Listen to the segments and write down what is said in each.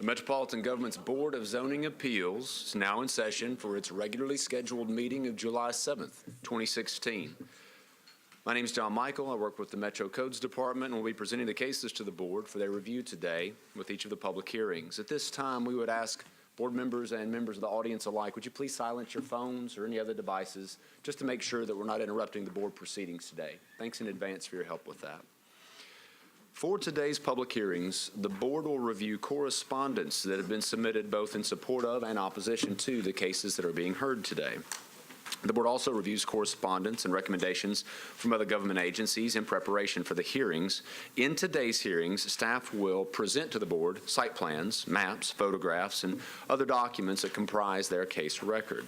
Metropolitan Government's Board of Zoning Appeals is now in session for its regularly scheduled meeting of July 7th, 2016. My name is John Michael. I work with the Metro Codes Department and will be presenting the cases to the board for their review today with each of the public hearings. At this time, we would ask board members and members of the audience alike, would you please silence your phones or any other devices just to make sure that we're not interrupting the board proceedings today. Thanks in advance for your help with that. For today's public hearings, the board will review correspondence that have been submitted both in support of and opposition to the cases that are being heard today. The board also reviews correspondence and recommendations from other government agencies in preparation for the hearings. In today's hearings, staff will present to the board site plans, maps, photographs, and other documents that comprise their case record.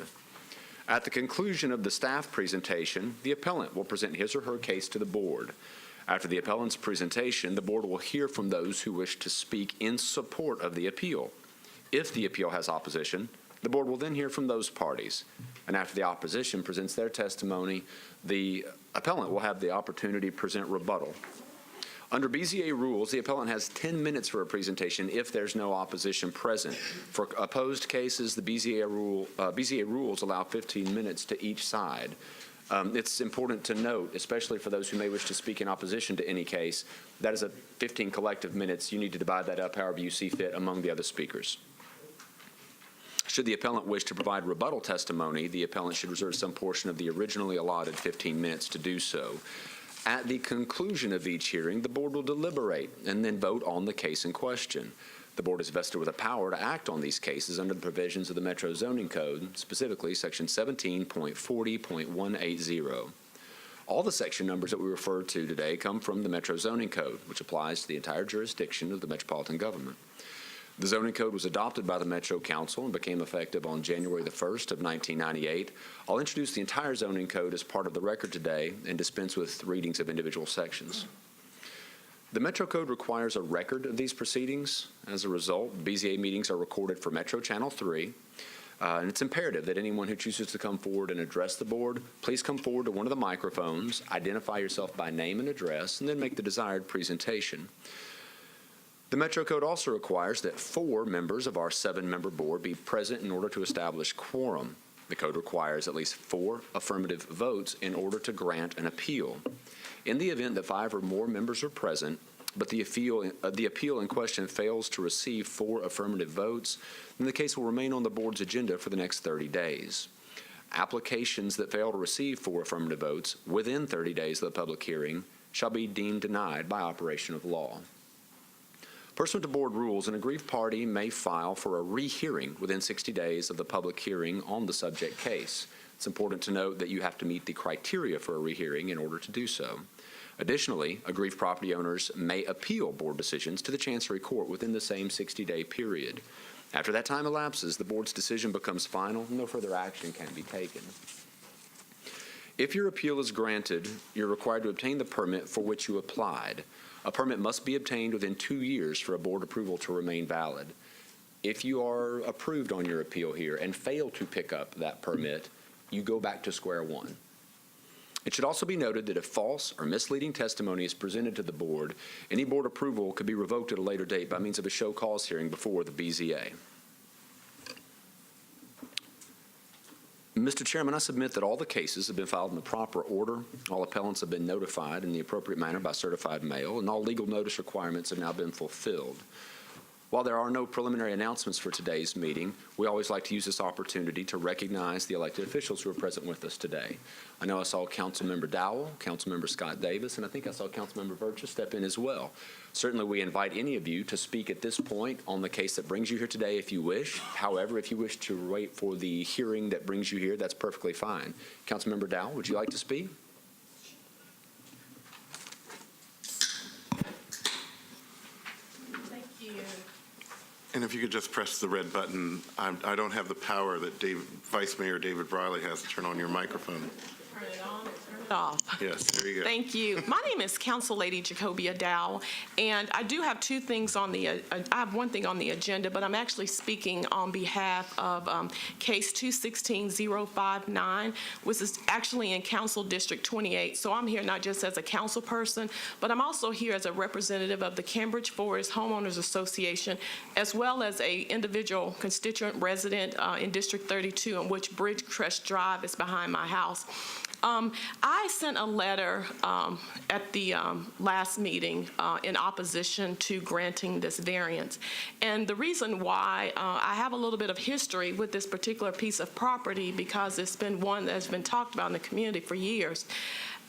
At the conclusion of the staff presentation, the appellant will present his or her case to the board. After the appellant's presentation, the board will hear from those who wish to speak in support of the appeal. If the appeal has opposition, the board will then hear from those parties. And after the opposition presents their testimony, the appellant will have the opportunity to present rebuttal. Under BZA rules, the appellant has 10 minutes for a presentation if there's no opposition present. For opposed cases, the BZA rules allow 15 minutes to each side. It's important to note, especially for those who may wish to speak in opposition to any case, that is 15 collective minutes. You need to divide that up however you see fit among the other speakers. Should the appellant wish to provide rebuttal testimony, the appellant should reserve some portion of the originally allotted 15 minutes to do so. At the conclusion of each hearing, the board will deliberate and then vote on the case in question. The board is vested with a power to act on these cases under the provisions of the Metro Zoning Code, specifically Section 17.40.180. All the section numbers that we refer to today come from the Metro Zoning Code, which applies to the entire jurisdiction of the metropolitan government. The Zoning Code was adopted by the Metro Council and became effective on January the 1st of 1998. I'll introduce the entire Zoning Code as part of the record today and dispense with readings of individual sections. The Metro Code requires a record of these proceedings. As a result, BZA meetings are recorded for Metro Channel 3, and it's imperative that anyone who chooses to come forward and address the board, please come forward to one of the microphones, identify yourself by name and address, and then make the desired presentation. The Metro Code also requires that 4 members of our 7-member board be present in order to establish quorum. The code requires at least 4 affirmative votes in order to grant an appeal. In the event that 5 or more members are present, but the appeal in question fails to receive 4 affirmative votes, then the case will remain on the board's agenda for the next 30 days. Applications that fail to receive 4 affirmative votes within 30 days of the public hearing shall be deemed denied by operation of law. Pursuant to board rules, an aggrieved party may file for a rehearing within 60 days of the public hearing on the subject case. It's important to note that you have to meet the criteria for a rehearing in order to do so. Additionally, aggrieved property owners may appeal board decisions to the Chancery Court within the same 60-day period. After that time elapses, the board's decision becomes final and no further action can be taken. If your appeal is granted, you're required to obtain the permit for which you applied. A permit must be obtained within 2 years for a board approval to remain valid. If you are approved on your appeal here and fail to pick up that permit, you go back to square one. It should also be noted that if false or misleading testimony is presented to the board, any board approval could be revoked at a later date by means of a show cause hearing before the BZA. Mr. Chairman, I submit that all the cases have been filed in the proper order, all appellants have been notified in the appropriate manner by certified mail, and all legal notice requirements have now been fulfilled. While there are no preliminary announcements for today's meeting, we always like to use this opportunity to recognize the elected officials who are present with us today. I know I saw Councilmember Dowell, Councilmember Scott Davis, and I think I saw Councilmember Virtue step in as well. Certainly we invite any of you to speak at this point on the case that brings you here today if you wish. However, if you wish to wait for the hearing that brings you here, that's perfectly fine. Councilmember Dowell, would you like to speak? And if you could just press the red button, I don't have the power that Vice Mayor David Briley has to turn on your microphone. Turn it on or turn off. Yes, there you go. Thank you. My name is Council Lady Jacobia Dow, and I do have two things on the, I have one thing on the agenda, but I'm actually speaking on behalf of case 216059, which is actually in Council District 28. So I'm here not just as a council person, but I'm also here as a representative of the Cambridge Forest Homeowners Association, as well as a individual constituent resident in District 32, in which Bridgecrest Drive is behind my house. I sent a letter at the last meeting in opposition to granting this variance. And the reason why I have a little bit of history with this particular piece of property, because it's been one that's been talked about in the community for years.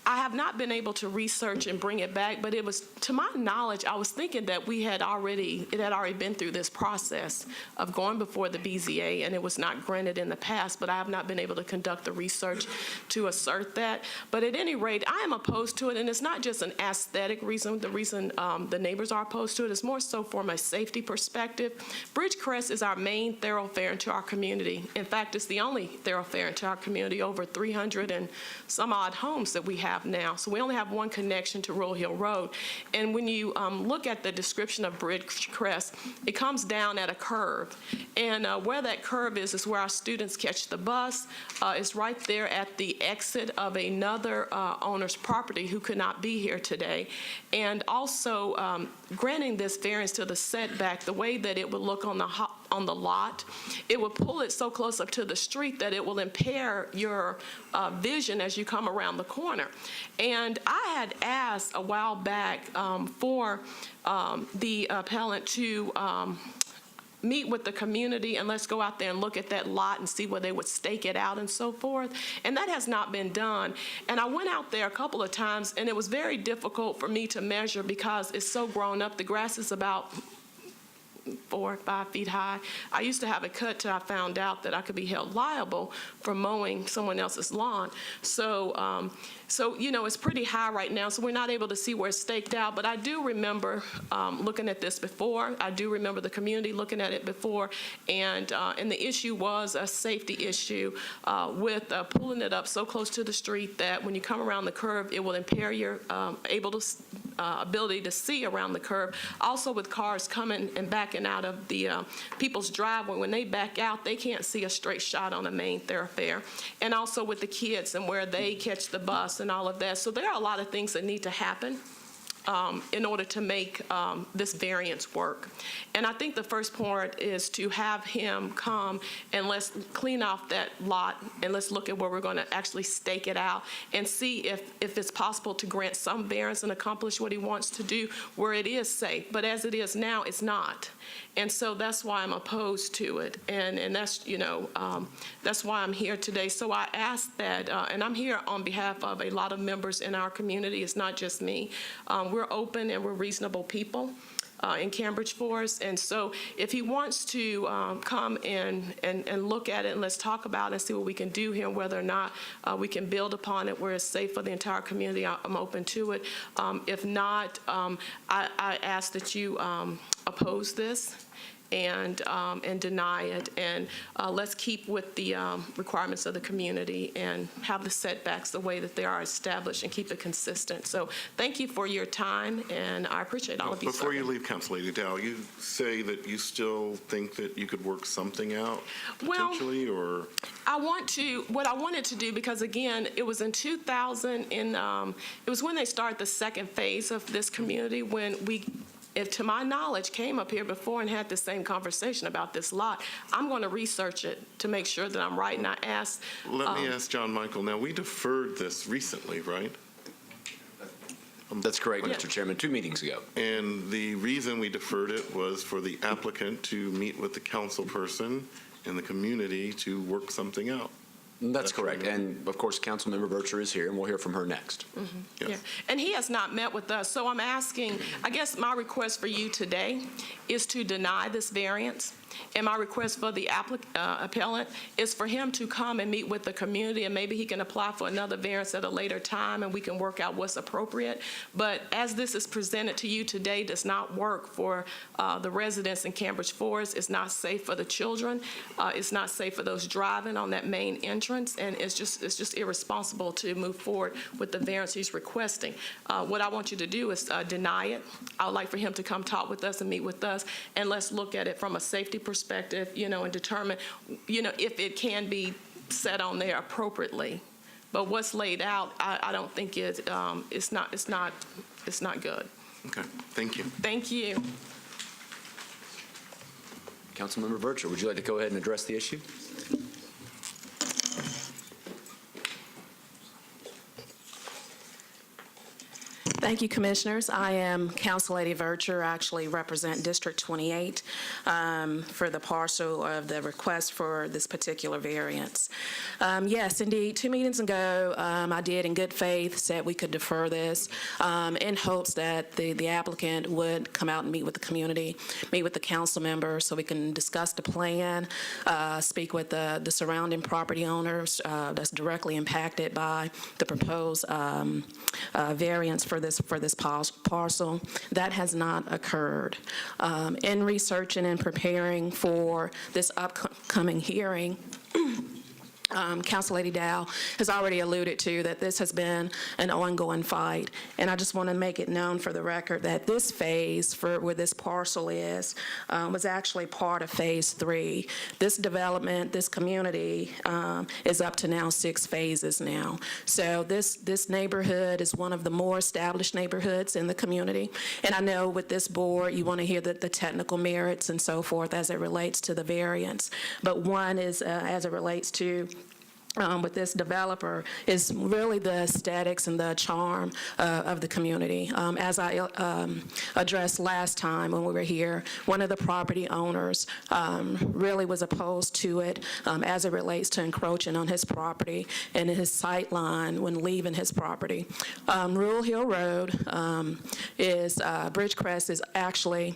I have not been able to research and bring it back, but it was, to my knowledge, I was thinking that it had already been through this process of going before the BZA, and it was not granted in the past, but I have not been able to conduct the research to assert that. But at any rate, I am opposed to it, and it's not just an aesthetic reason. The reason the neighbors are opposed to it is more so from a safety perspective. Bridgecrest is our main thoroughfare into our community. In fact, it's the only thoroughfare into our community, over 300 and some odd homes that we have now. So we only have one connection to Rural Hill Road. And when you look at the description of Bridgecrest, it comes down at a curve. And where that curve is where our students catch the bus. It's right there at the exit of another owner's property who could not be here today. And also granting this variance to the setback, the way that it would look on the lot, it will pull it so close up to the street that it will impair your vision as you come around the corner. And I had asked a while back for the appellant to meet with the community and let's go out there and look at that lot and see where they would stake it out and so forth. And that has not been done. And I went out there a couple of times, and it was very difficult for me to measure because it's so grown up. The grass is about 4 or 5 feet high. I used to have it cut till I found out that I could be held liable for mowing someone else's lawn. So, you know, it's pretty high right now, so we're not able to see where it's staked out. But I do remember looking at this before. I do remember the community looking at it before, and the issue was a safety issue with pulling it up so close to the street that when you come around the curve, it will impair your ability to see around the curve. Also, with cars coming and backing out of the people's driveway, when they back out, they can't see a straight shot on a main thoroughfare. And also with the kids and where they catch the bus and all of that. So there are a lot of things that need to happen in order to make this variance work. And I think the first part is to have him come and let's clean off that lot and let's look at where we're going to actually stake it out and see if it's possible to grant some variance and accomplish what he wants to do where it is safe. But as it is now, it's not. And so that's why I'm opposed to it. And that's, you know, that's why I'm here today. So I ask that, and I'm here on behalf of a lot of members in our community. It's not just me. We're open and we're reasonable people in Cambridge Forest. And so if he wants to come and look at it and let's talk about it and see what we can do here and whether or not we can build upon it where it's safe for the entire community, I'm open to it. If not, I ask that you oppose this and deny it, and let's keep with the requirements of the community and have the setbacks the way that they are established and keep it consistent. So thank you for your time, and I appreciate all of you. Before you leave, Council Lady Dow, you say that you still think that you could work something out potentially, or? What I wanted to do, because again, it was in 2000, it was when they started the second phase of this community, when we, to my knowledge, came up here before and had the same conversation about this lot. I'm going to research it to make sure that I'm right, and I asked. Let me ask John Michael. Now, we deferred this recently, right? That's correct, Yeah. Mr. Chairman, 2 meetings ago. And the reason we deferred it was for the applicant to meet with the council person and the community to work something out. That's correct. And of course, Councilmember Bircher is here, and we'll hear from her next. Mm-hmm. Yes. Yeah. And he has not met with us. So I'm asking, I guess my request for you today is to deny this variance And my request for the appellant is for him to come and meet with the community, and maybe he can apply for another variance at a later time, and we can work out what's appropriate. But as this is presented to you today, does not work for the residents in Cambridge Forest. It's not safe for the children. It's not safe for those driving on that main entrance, and it's just irresponsible to move forward with the variance he's requesting. What I want you to do is deny it. I would like for him to come talk with us and meet with us, and let's look at it from a safety perspective, and determine, if it can be set on there appropriately. But what's laid out, I don't think it's not good. Okay, thank you. Thank you. Councilmember Vercher, would you like to go ahead and address the issue? Thank you, Commissioners. I am Council Lady Vercher. I actually represent District 28 for the parcel of the request for this particular variance. Yes, indeed, 2 meetings ago, I did in good faith said we could defer this in hopes that the applicant would come out and meet with the community, meet with the council members so we can discuss the plan, speak with the surrounding property owners that's directly impacted by the proposed variance for this parcel. That has not occurred. In researching and preparing for this upcoming hearing, Council Lady Dow has already alluded to that this has been an ongoing fight, and I just want to make it known for the record that this phase for where this parcel is was actually part of Phase 3. This development, this community is up to now 6 phases now. So this neighborhood is one of the more established neighborhoods in the community, and I know with this board you want to hear the technical merits and so forth as it relates to the variance, but one is as it relates to with this developer is really the aesthetics and the charm of the community. As I addressed last time when we were here, one of the property owners really was opposed to it as it relates to encroaching on his property and his sight line when leaving his property. Rural Hill Road Bridgecrest is actually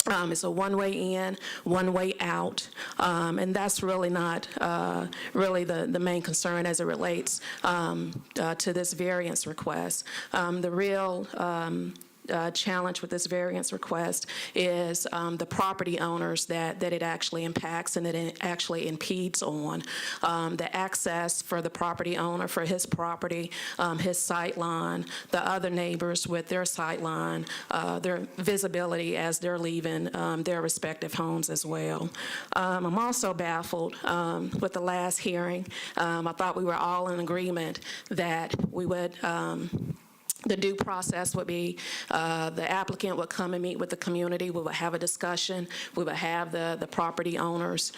it's a one-way in, one-way out, and that's really not really the main concern as it relates to this variance request. The real challenge with this variance request is the property owners that it actually impacts and that it actually impedes on. The access for the property owner for his property, his sight line, the other neighbors with their sight line, their visibility as they're leaving their respective homes as well. I'm also baffled with the last hearing. I thought we were all in agreement that we would the due process would be the applicant would come and meet with the community. We would have a discussion. We would have the property owners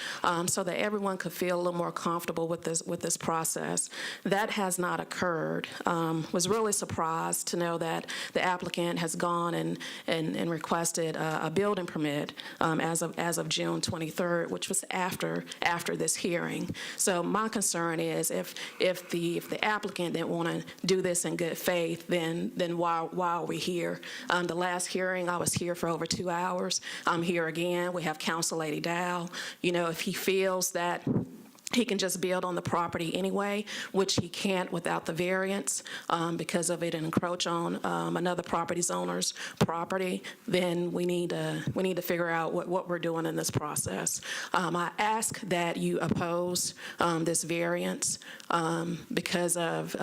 so that everyone could feel a little more comfortable with this process. That has not occurred. Was really surprised to know that the applicant has gone and requested a building permit as of June 23rd, which was after this hearing. So my concern is if the applicant didn't want to do this in good faith, then why are we here? The last hearing, I was here for over 2 hours. I'm here again. We have Council Lady Dow. If he feels that he can just build on the property anyway, which he can't without the variance because of it encroach on another property owner's property, then we need to figure out what we're doing in this process. I ask that you oppose this variance because of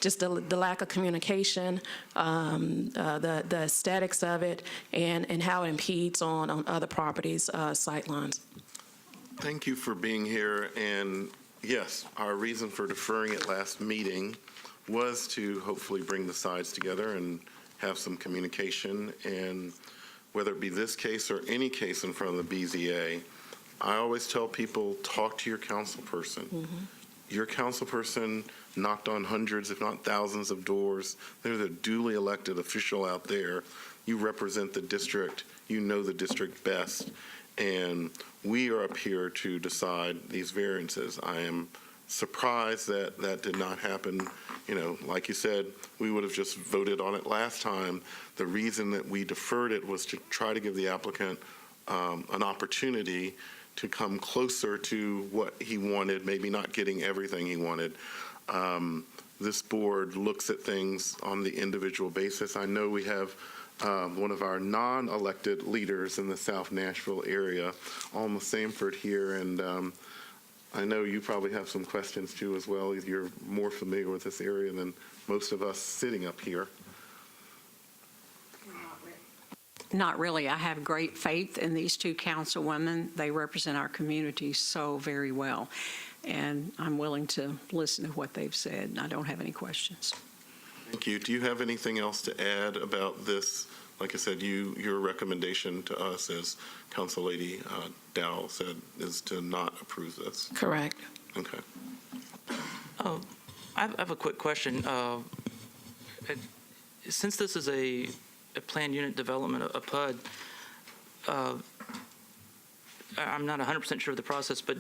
just the lack of communication, the aesthetics of it, and how it impedes on other properties' sight lines. Thank you for being here. And yes, our reason for deferring it last meeting was to hopefully bring the sides together and have some communication. And whether it be this case or any case in front of the BZA, I always tell people, talk to your council person. Mm-hmm. Your council person knocked on hundreds, if not thousands of doors. There's a duly elected official out there. You represent the district. You know the district best. And we are up here to decide these variances. I am surprised that that did not happen. Like you said, we would have just voted on it last time. The reason that we deferred it was to try to give the applicant an opportunity to come closer to what he wanted, maybe not getting everything he wanted. This board looks at things on the individual basis. I know we have one of our non-elected leaders in the South Nashville area, Alma Samford here, and I know you probably have some questions too as well. You're more familiar with this area than most of us sitting up here. Not really. I have great faith in these two councilwomen. They represent our community so very well, and I'm willing to listen to what they've said. I don't have any questions. Thank you. Do you have anything else to add about this? Like I said, your recommendation to us, as Council Lady Dowell said, is to not approve this. Correct. Okay. I have a quick question. Since this is a planned unit development, a PUD, I'm not 100% sure of the process, but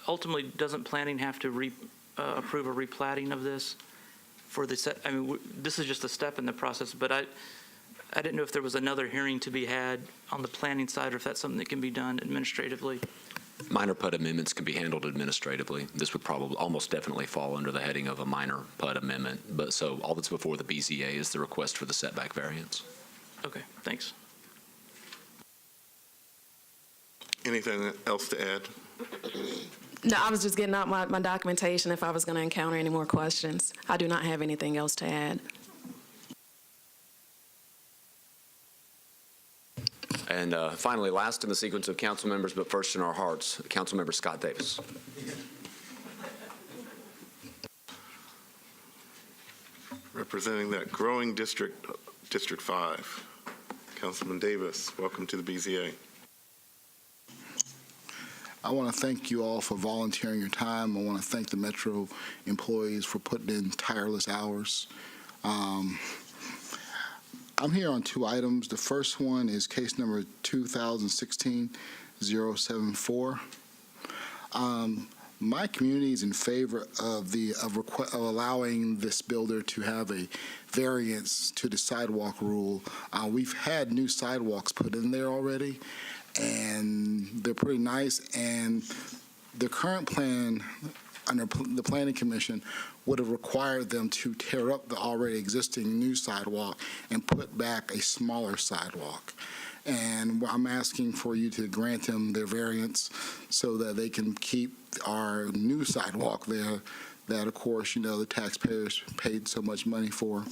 ultimately, doesn't planning have to approve a replatting of this for the set? I mean, this is just a step in the process, but I didn't know if there was another hearing to be had on the planning side, or if that's something that can be done administratively. Minor PUD amendments can be handled administratively. This would probably almost definitely fall under the heading of a minor PUD amendment. But so all that's before the BZA is the request for the setback variance. Okay, thanks. Anything else to add? No, I was just getting out my documentation if I was going to encounter any more questions. I do not have anything else to add. And finally, last in the sequence of council members, but first in our hearts, Councilmember Scott Davis. Representing that growing district, District 5. Councilman Davis, welcome to the BZA. I want to thank you all for volunteering your time. I want to thank the Metro employees for putting in tireless hours. I'm here on two items. The first one is case number 2016-074. My community is in favor of allowing this builder to have a variance to the sidewalk rule. We've had new sidewalks put in there already, and they're pretty nice. And the current plan under the Planning Commission would have required them to tear up the already existing new sidewalk and put back a smaller sidewalk. And I'm asking for you to grant them their variance so that they can keep our new sidewalk there that, of course, you know, the taxpayers paid so much money for.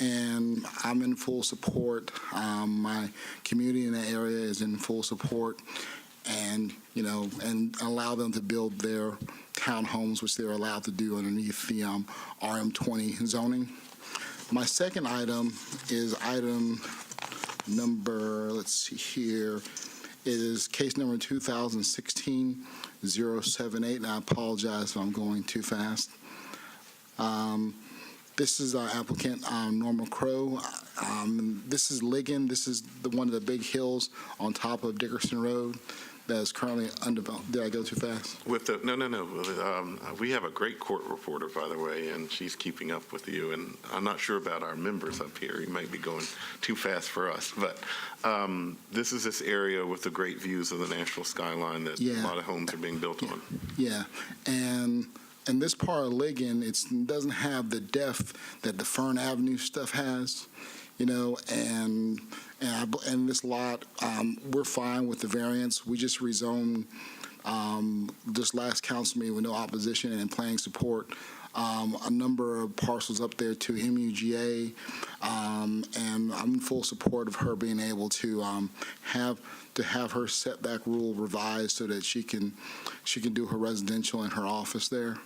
And I'm in full support. My community in the area is in full support, and, you know, and allow them to build their townhomes, which they're allowed to do underneath the RM20 zoning. My second item is item number, let's see here, is case number 2016-078, and I apologize if I'm going too fast. This is our applicant, Norma Crow. This is Ligon. This is one of the big hills on top of Dickerson Road that is currently undeveloped. Did I go too fast? No. We have a great court reporter, by the way, and she's keeping up with you. And I'm not sure about our members up here. You might be going too fast for us. But this is this area with the great views of the Nashville skyline that a lot of homes are being built on. Yeah, and this part of Ligon, it doesn't have the depth that the Fern Avenue stuff has, you know, and this lot, we're fine with the variance. We just rezoned this last council meeting with no opposition and planning support a number of parcels up there to MUGA, and I'm in full support of her being able to have her setback rule revised so that she can do her residential in her office there.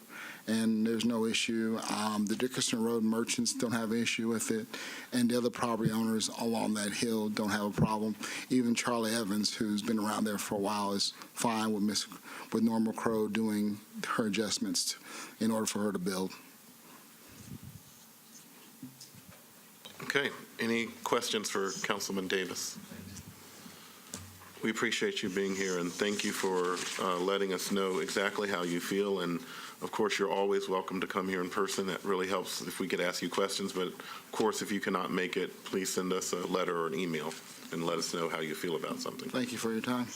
And there's no issue. The Dickerson Road merchants don't have an issue with it, and the other property owners along that hill don't have a problem. Even Charlie Evans, who's been around there for a while, is fine with Norma Crow doing her adjustments in order for her to build. Okay. Any questions for Councilman Davis? We appreciate you being here, and thank you for letting us know exactly how you feel and Of course, you're always welcome to come here in person. That really helps if we could ask you questions. But of course, if you cannot make it, please send us a letter or an email and let us know how you feel about something. Thank you for your time.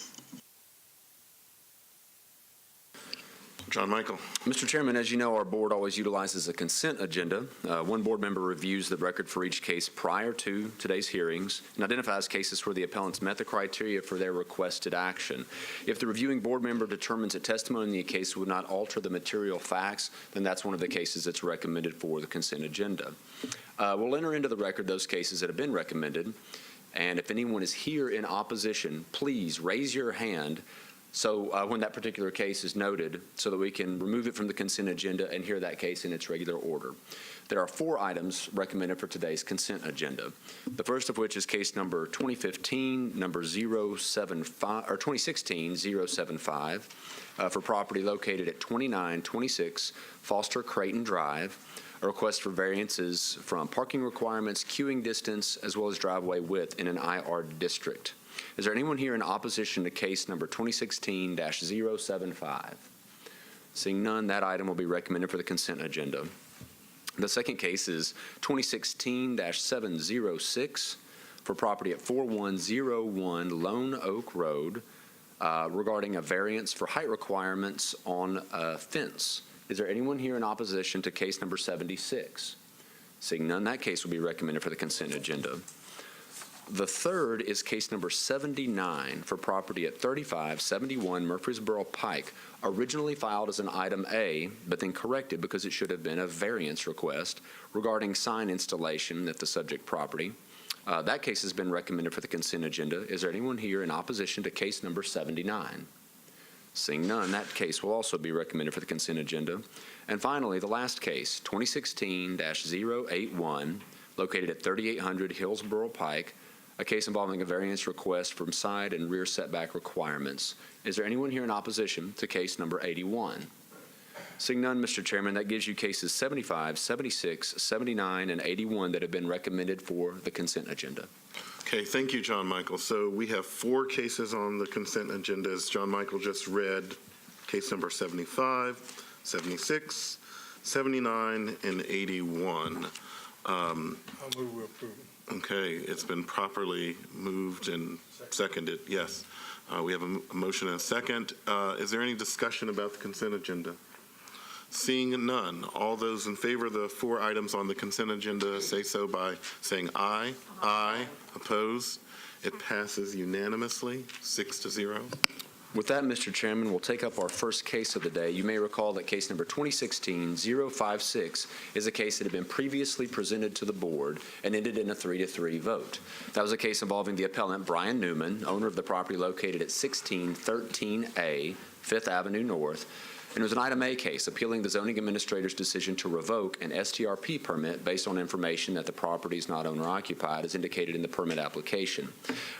John Michael. Mr. Chairman, as you know, our board always utilizes a consent agenda. One board member reviews the record for each case prior to today's hearings and identifies cases where the appellants met the criteria for their requested action. If the reviewing board member determines that testimony in the case would not alter the material facts, then that's one of the cases that's recommended for the consent agenda. We'll enter into the record those cases that have been recommended, and if anyone is here in opposition, please raise your hand so when that particular case is noted, so that we can remove it from the consent agenda and hear that case in its regular order. There are 4 items recommended for today's consent agenda. The first of which is case number 2016-075 for property located at 2926 Foster Creighton Drive. A request for variances from parking requirements, queuing distance, as well as driveway width in an IR district. Is there anyone here in opposition to case number 2016-075? Seeing none, that item will be recommended for the consent agenda. The second case is 2016-706 for property at 4101 Lone Oak Road regarding a variance for height requirements on a fence. Is there anyone here in opposition to case number 76? Seeing none, that case will be recommended for the consent agenda. The third is case number 79 for property at 3571 Murfreesboro Pike, originally filed as an item A, but then corrected because it should have been a variance request regarding sign installation at the subject property. That case has been recommended for the consent agenda. Is there anyone here in opposition to case number 79? Seeing none, that case will also be recommended for the consent agenda. And finally, the last case, 2016-081, located at 3800 Hillsboro Pike, a case involving a variance request from side and rear setback requirements. Is there anyone here in opposition to case number 81? Seeing none, Mr. Chairman, that gives you cases 75, 76, 79, and 81 that have been recommended for the consent agenda. Okay, thank you, John Michael. So we have 4 cases on the consent agenda, as John Michael just read. Case number 75, 76, 79, and 81. I'll move we approve. Okay, it's been properly moved and seconded. Yes. We have a motion and a second. Is there any discussion about the consent agenda? Seeing none, all those in favor of the 4 items on the consent agenda say so by saying aye. Aye. Opposed? It passes unanimously, 6-0. With that, Mr. Chairman, we'll take up our first case of the day. You may recall that case number 2016-056 is a case that had been previously presented to the board and ended in a 3-3 vote. That was a case involving the appellant Brian Newman, owner of the property located at 1613A, 5th Avenue North. And it was an item A case appealing the zoning administrator's decision to revoke an STRP permit based on information that the property is not owner occupied as indicated in the permit application.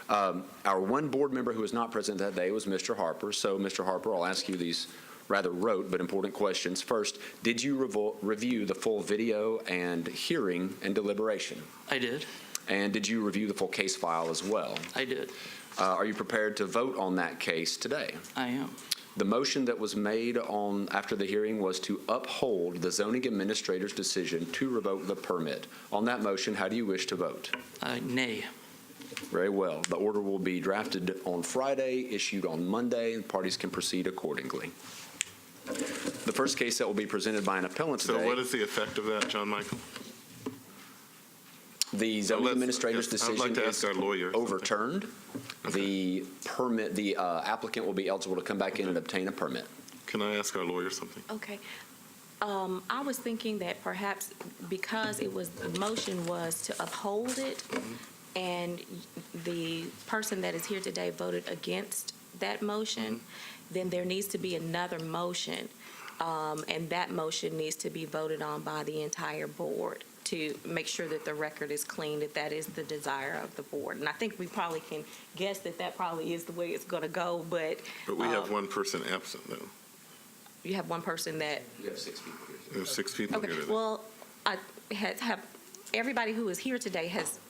Our one board member who was not present that day was Mr. Harper. So, Mr. Harper, I'll ask you these rather rote but important questions. First, did you review the full video and hearing and deliberation? I did. And did you review the full case file as well? I did. Are you prepared to vote on that case today? I am. The motion that was made after the hearing was to uphold the zoning administrator's decision to revoke the permit. On that motion, how do you wish to vote? Nay. Very well. The order will be drafted on Friday, issued on Monday, and parties can proceed accordingly. The first case that will be presented by an appellant today. So what is the effect of that, John Michael? The zoning administrator's decision I'd like to ask our lawyer overturned. Okay. The applicant will be eligible to come back in and obtain a permit. Can I ask our lawyer something? Okay. I was thinking that perhaps because the motion was to uphold it, and the person that is here today voted against that motion, then there needs to be another motion, and that motion needs to be voted on by the entire board to make sure that the record is clean, that is the desire of the board. And I think we probably can guess that probably is the way it's going to go, but. But we have one person absent, though. You have one person that. We have 6 people here. We have 6 people Okay, here today. well, I have everybody who is here today has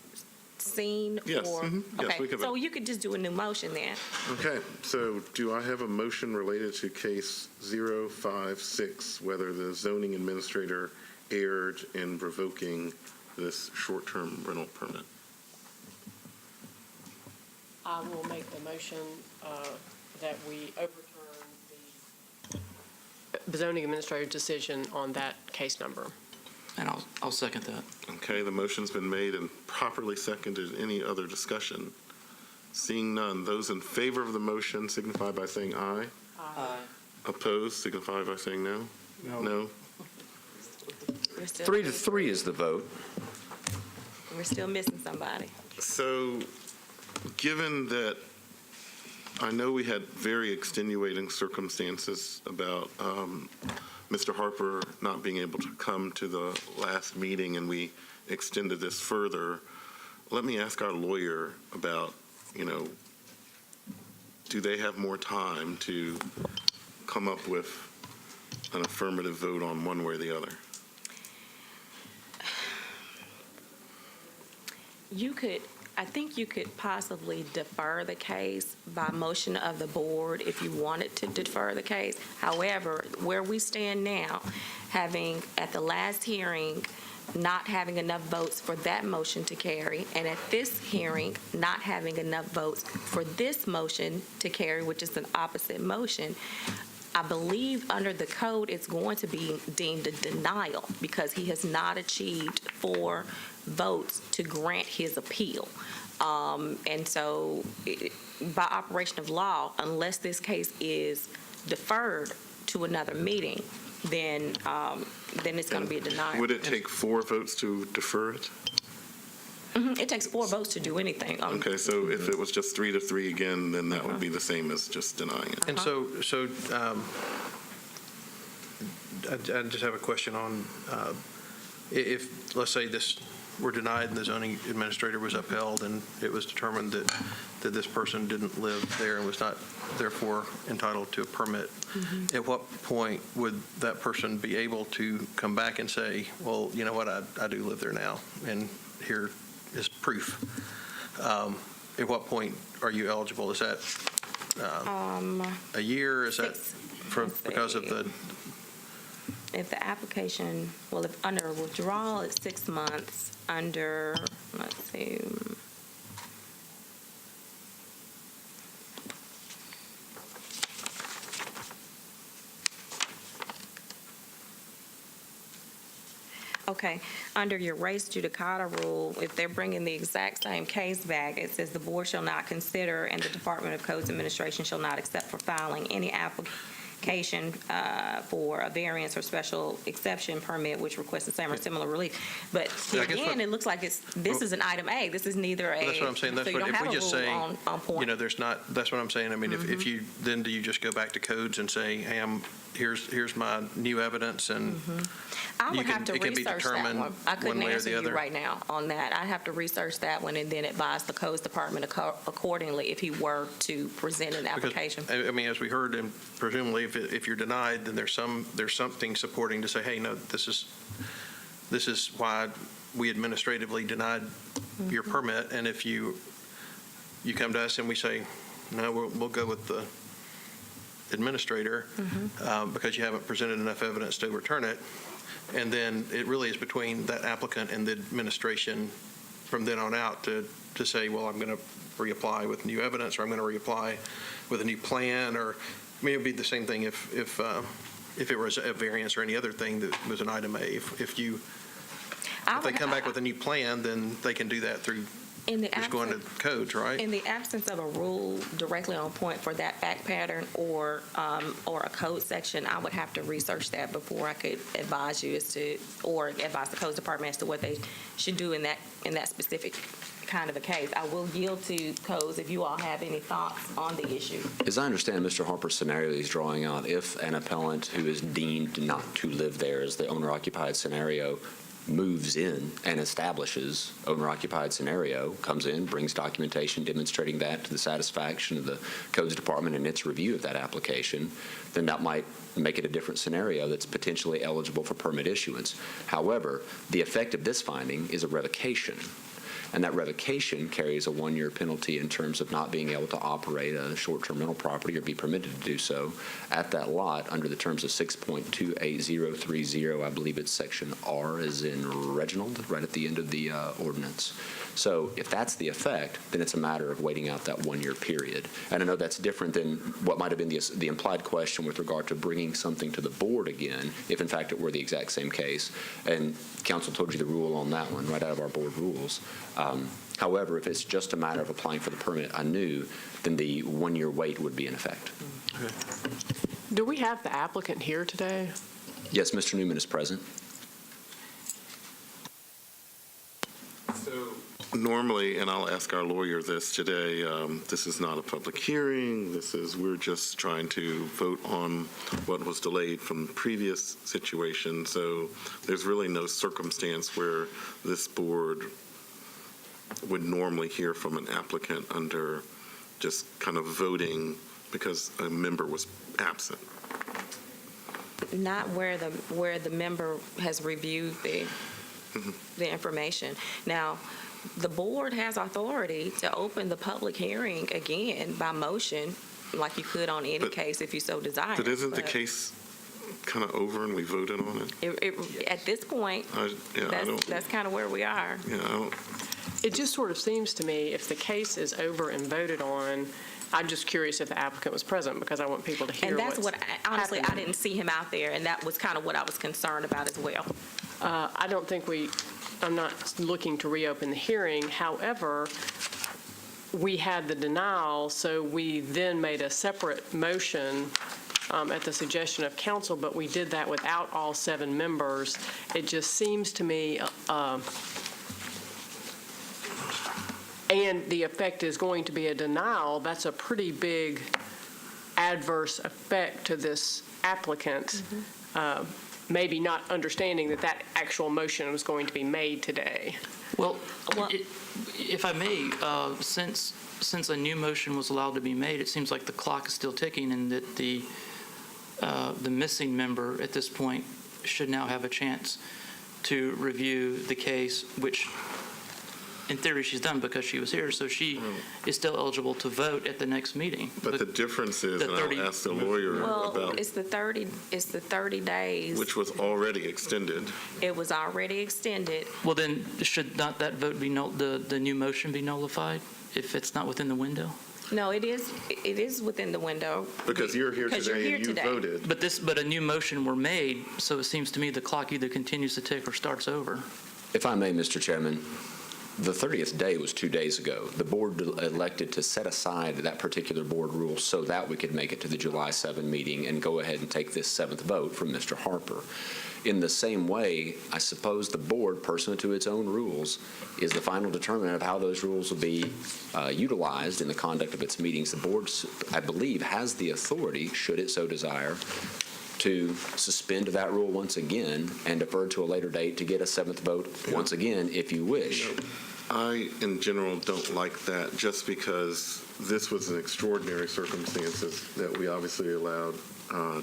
seen? Yes, or- yes, Okay, we could- so you could just do a new motion then. Okay, so do I have a motion related to case 056, whether the zoning administrator erred in revoking this short-term rental permit? I will make the motion that we overturn the zoning administrator's decision on that case number. And I'll second that. Okay, the motion's been made and properly seconded. Any other discussion? Seeing none, those in favor of the motion signify by saying aye. Aye. Opposed signify by saying no. No. We're still- 3-3 is the vote. We're still missing somebody. So, given that I know we had very extenuating circumstances about Mr. Harper not being able to come to the last meeting and we extended this further, let me ask our lawyer about, do they have more time to come up with an affirmative vote on one way or the other? I think you could possibly defer the case by motion of the board if you wanted to defer the case. However, where we stand now, having at the last hearing, not having enough votes for that motion to carry, and at this hearing, not having enough votes for this motion to carry, which is an opposite motion, I believe under the code, it's going to be deemed a denial because he has not achieved 4 votes to grant his appeal. And so by operation of law, unless this case is deferred to another meeting, then it's going to be a denial. Would it take 4 votes to defer it? It takes 4 votes to do anything. Okay, so if it was just 3-3 again, then that would be the same as just denying it. And so I just have a question on, if, let's say were denied and the zoning administrator was upheld and it was determined that this person didn't live there and was not therefore entitled to a permit, at what point would that person be able to come back and say, well, you know what, I do live there now, and here is proof? At what point are you eligible? Is that a year? Is that because of the? If the application, well, if under withdrawal, it's 6 months. Under, let's see. Okay, under your res judicata rule, if they're bringing the exact same case back, it says the board shall not consider and the Department of Codes Administration shall not accept for filing any application for a variance or special exception permit which requests the same or similar relief. But Yeah, I guess again, it looks like this is an item A. This is neither a. That's what I'm saying. That's so you what, don't if have we a just rule say, on point. there's not, that's what I'm saying. I mean, if you, then do you just go back to codes and say, hey, here's my new evidence, and I would have to it can be research that determined one. I couldn't one way or answer the you other? right now on that. I'd have to research that one and then advise the codes department accordingly if he were to present an application. Because, I mean, as we heard, and presumably if you're denied, then there's something supporting to say, hey, no, this is why we administratively denied your permit. And if you come to us and we say, no, we'll go with the administrator because you haven't presented enough evidence to overturn it. And then it really is between that applicant and the administration from then on out to say, well, I'm going to reapply with new evidence, or I'm going to reapply with a new plan, or I mean, it would be the same thing if it was a variance or any other thing that was an item A. If they come back with a new plan, then they can do that through just going to codes, right? In the absence of a rule directly on point for that fact pattern or a code section, I would have to research that before I could advise you or advise the codes department as to what they should do in that specific kind of a case. I will yield to codes if you all have any thoughts on the issue. As I understand Mr. Harper's scenario he's drawing out, if an appellant who is deemed not to live there as the owner-occupied scenario moves in and establishes owner-occupied scenario, comes in, brings documentation demonstrating that to the satisfaction of the codes department in its review of that application, then that might make it a different scenario that's potentially eligible for permit issuance. However, the effect of this finding is a revocation. and that revocation carries a 1-year penalty in terms of not being able to operate a short-term rental property or be permitted to do so at that lot under the terms of 6.28030. I believe it's section R as in Reginald, right at the end of the ordinance. So if that's the effect, then it's a matter of waiting out that 1-year period. And I know that's different than what might have been the implied question with regard to bringing something to the board again, if in fact it were the exact same case. And council told you the rule on that one right out of our board rules. However, if it's just a matter of applying for the permit anew, then the 1-year wait would be in effect. Do we have the applicant here today? Yes, Mr. Newman is present. Normally, and I'll ask our lawyer this today, this is not a public hearing. We're just trying to vote on what was delayed from the previous situation. So there's really no circumstance where this board would normally hear from an applicant under just kind of voting because a member was absent. Not where the member has reviewed the information. Now, the board has authority to open the public hearing again by motion, like you could on any case if you so desire. But isn't the case kind of over and we voted on it? At this point, that's kind of where we are. It just sort of seems to me if the case is over and voted on, I'm just curious if the applicant was present because I want people to hear what's happening. And that's what, honestly, I didn't see him out there, and that was kind of what I was concerned about as well. I don't think I'm not looking to reopen the hearing. However, we had the denial, so we then made a separate motion at the suggestion of council, but we did that without all 7 members. It just seems to me, and the effect is going to be a denial, that's a pretty big adverse effect to this applicant. Maybe not understanding that actual motion was going to be made today. Well, if I may, since a new motion was allowed to be made, it seems like the clock is still ticking and that the missing member at this point should now have a chance to review the case, which in theory she's done because she was here, so she is still eligible to vote at the next meeting. But the difference is, and I'll ask the lawyer about... It's the 30 days. Which was already extended. It was already extended. Well, then, should not that vote be, the new motion be nullified if it's not within the window? No, it is within the window. Because you're here today and you voted. But a new motion were made, so it seems to me the clock either continues to tick or starts over. If I may, Mr. Chairman, the 30th day was 2 days ago. The board elected to set aside that particular board rule so that we could make it to the July 7 meeting and go ahead and take this 7th vote from Mr. Harper. In the same way, I suppose the board, pursuant to its own rules, is the final determinant of how those rules will be utilized in the conduct of its meetings. The board, I believe, has the authority, should it so desire, to suspend that rule once again and defer to a later date to get a 7th vote once again, if you wish. I, in general, don't like that just because this was an extraordinary circumstances that we obviously allowed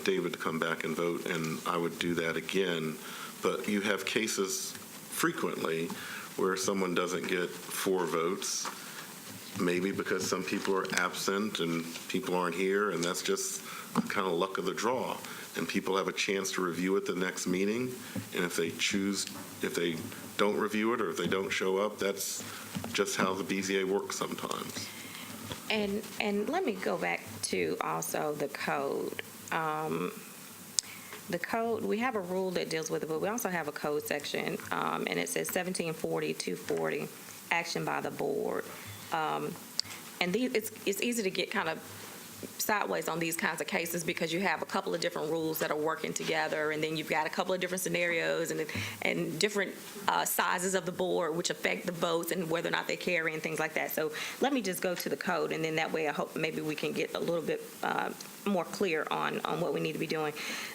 David to come back and vote, and I would do that again. But you have cases frequently where someone doesn't get 4 votes, maybe because some people are absent and people aren't here, and that's just kind of luck of the draw. And people have a chance to review it the next meeting, and if they don't review it or if they don't show up, that's just how the BZA works sometimes. And let me go back to also the code. The code, we have a rule that deals with it, but we also have a code section, and it says 1740-240, action by the board. And it's easy to get kind of sideways on these kinds of cases because you have a couple of different rules that are working together, and then you've got a couple of different scenarios and different sizes of the board which affect the votes and whether or not they carry and things like that. So let me just go to the code, and then that way I hope maybe we can get a little bit more clear on what we need to be doing.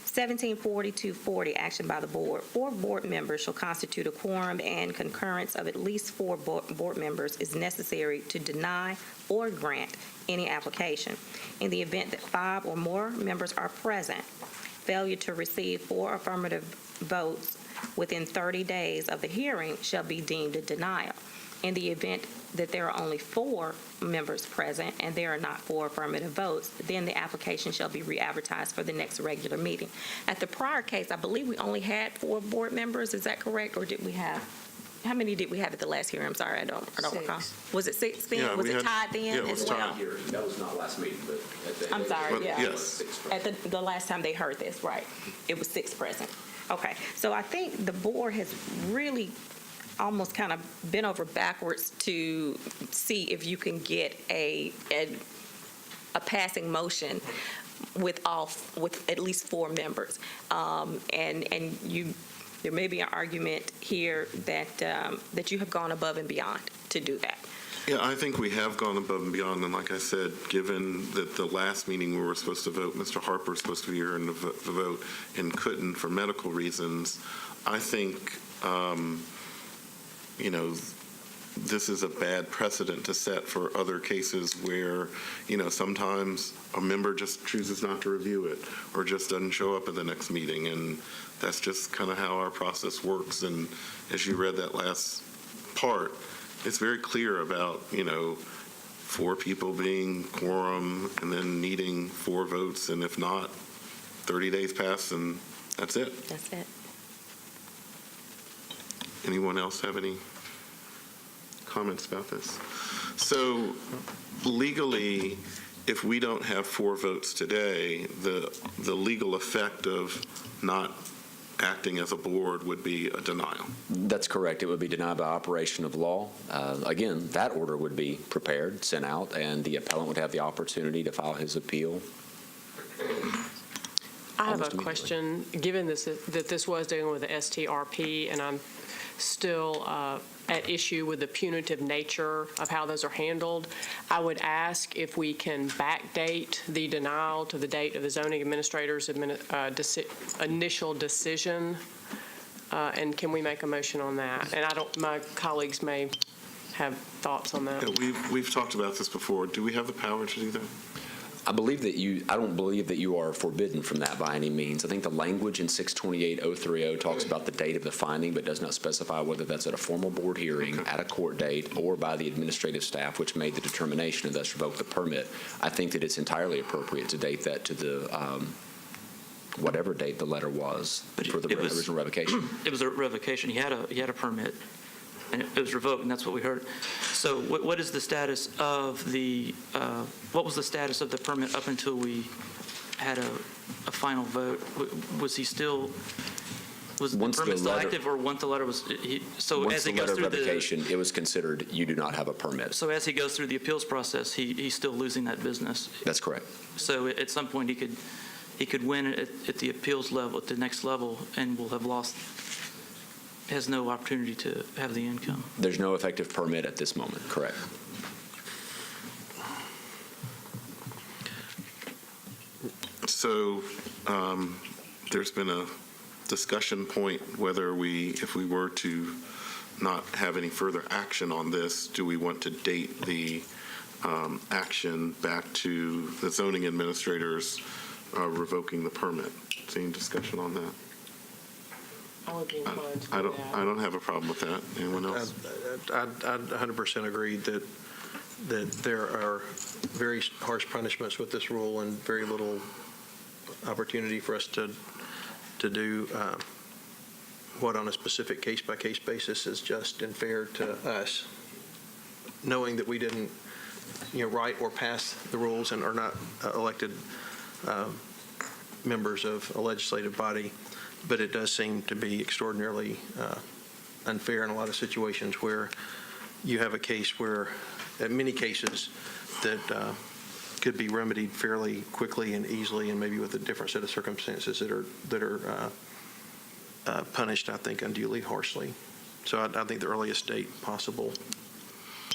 1740-240, action by the board. 4 board members shall constitute a quorum, and concurrence of at least 4 board members is necessary to deny or grant any application. In the event that 5 or more members are present, failure to receive 4 affirmative votes within 30 days of the hearing shall be deemed a denial. In the event that there are only 4 members present and there are not 4 affirmative votes, then the application shall be re-advertised for the next regular meeting. At the prior case, I believe we only had 4 board members. Is that correct? Or did we have, how many did we have at the last hearing? I'm sorry, I don't recall. Was it 6 then? Yeah, Was we it had- tied then yeah, it was as well? tied. That was not last meeting, but. I'm sorry, But yeah. yes. At the last time they heard this, right. It was 6 present. Okay, so I think the board has really almost kind of bent over backwards to see if you can get a passing motion with at least 4 members. There may be an argument here that you have gone above and beyond to do that. Yeah, I think we have gone above and beyond, and like I said, given that the last meeting we were supposed to vote, Mr. Harper was supposed to be here in the vote and couldn't for medical reasons, I think, this is a bad precedent to set for other cases where, sometimes a member just chooses not to review it or just doesn't show up at the next meeting, and that's just kind of how our process works. And as you read that last part, it's very clear about, 4 people being quorum and then needing 4 votes, and if not, 30 days pass and that's it. That's it. Anyone else have any comments about this? So legally, if we don't have 4 votes today, the legal effect of not acting as a board would be a denial. That's correct. It would be denied by operation of law. Again, that order would be prepared, sent out, and the appellant would have the opportunity to file his appeal. I have Almost a question. Given that this was dealing with the STRP, and I'm still at issue with the punitive nature of how those are handled, I would ask if we can backdate the denial to the date of the zoning administrator's initial decision, and can we make a motion on that? And my colleagues may have thoughts on that. Yeah, we've talked about this before. Do we have the power to do that? I don't believe that you are forbidden from that by any means. I think the language in 628-030 talks about the date of the finding, but does not specify whether that's at a formal board hearing, at a court date, or by the administrative staff, which made the determination and thus revoked the permit. I think that it's entirely appropriate to date that to the whatever date the letter was for the original revocation. It was a revocation. He had a permit, and it was revoked, and that's what we heard. So what is the status of what was the status of the permit up until we had a final vote? Was the permit still active, or once the letter was, Once the letter of revocation, it was considered you do not have a permit. So as he goes through the appeals process, he's still losing that business. That's correct. So at some point, he could win at the appeals level, at the next level, and will have lost, has no opportunity to have the income. There's no effective permit at this moment, correct? So there's been a discussion point whether if we were to not have any further action on this, do we want to date the action back to the zoning administrators revoking the permit? Is there any discussion on that? I would be inclined to do I that. don't have a problem with that. Anyone else? I'd 100% agree that there are very harsh punishments with this rule and very little opportunity for us to do what on a specific case-by-case basis is just and fair to us, knowing that we didn't write or pass the rules and are not elected members of a legislative body. But it does seem to be extraordinarily unfair in a lot of situations where you have a case where, many cases that could be remedied fairly quickly and easily, and maybe with a different set of circumstances that are punished, I think, unduly harshly. So I think the earliest date possible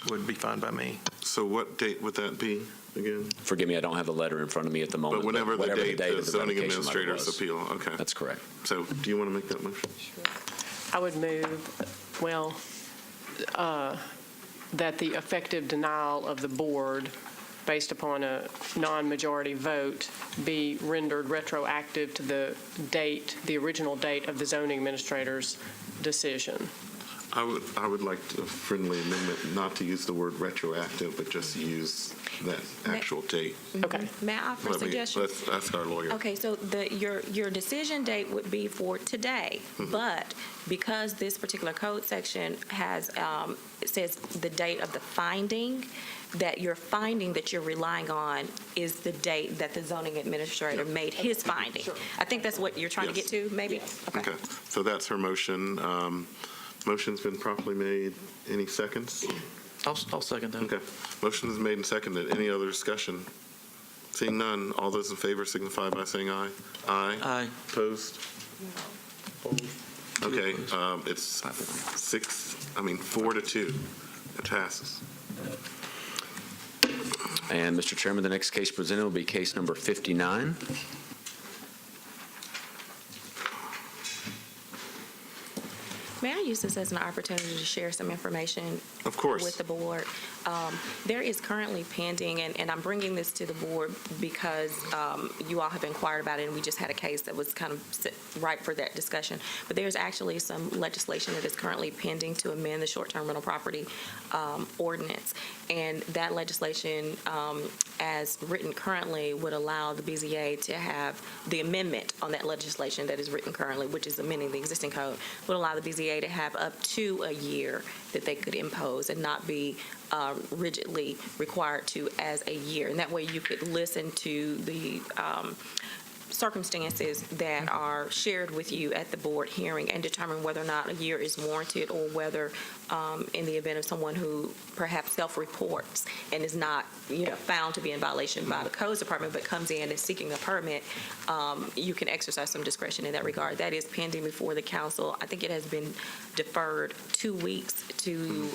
would be fine by me. So what date would that be again? Forgive me, I don't have the letter in front of me at the moment. But whenever the date the of zoning revocation letter administrators was. appeal, okay. That's correct. So do you want to make that motion? I would move, that the effective denial of the board based upon a non-majority vote be rendered retroactive to the original date of the zoning administrator's decision. I would like a friendly amendment not to use the word retroactive, but just use that actual date. Okay. May I offer a suggestion? Let's ask our lawyer. Okay, so your decision date would be for today, but because this particular code section has, it says the date of the finding, that your finding that you're relying on is the date that the zoning administrator made his finding. I think that's what you're trying to get to, maybe? Okay, so that's her motion. Motion's been properly made. Any seconds? I'll second that. Okay. Motion is made and seconded. Any other discussion? Seeing none, all those in favor signify by saying aye. Aye. Aye. Opposed? Okay, it's 4-2. It passes. And Mr. Chairman, the next case presented will be case number 59. May I use this as an opportunity to share some information Of course. with the board? There is currently pending, and I'm bringing this to the board because you all have inquired about it, and we just had a case that was kind of ripe for that discussion. But there's actually some legislation that is currently pending to amend the short-term rental property ordinance. And that legislation, as written currently, would allow the BZA to have the amendment on that legislation that is written currently, which is amending the existing code, would allow the BZA to have up to a year that they could impose and not be rigidly required to as a year. And that way you could listen to the circumstances that are shared with you at the board hearing and determine whether or not a year is warranted, or whether in the event of someone who perhaps self-reports and is not, found to be in violation by the codes department, but comes in and seeking a permit, you can exercise some discretion in that regard. That is pending before the council. I think it has been deferred 2 weeks to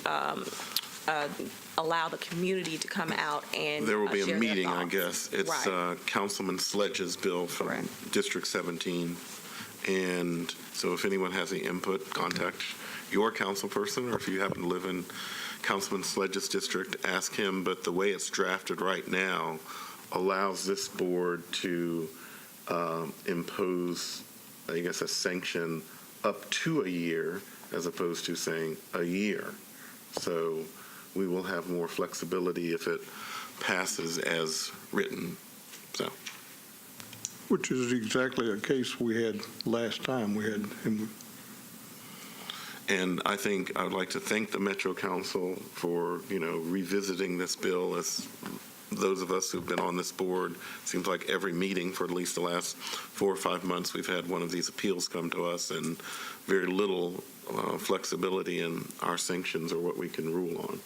allow the community to come out and There will be a share their meeting, I thoughts. guess. It's Right. Councilman Sledge's bill from Correct. District 17. And so if anyone has any input, contact your council person, or if you happen to live in Councilman Sledge's district, ask him. But the way it's drafted right now allows this board to impose, I guess, a sanction up to a year, as opposed to saying a year. So we will have more flexibility if it passes as written. So, Which is exactly a case we had last time. and I think I would like to thank the Metro Council for, revisiting this bill. As those of us who've been on this board, seems like every meeting for at least the last 4 or 5 months, we've had one of these appeals come to us, and very little flexibility in our sanctions or what we can rule on.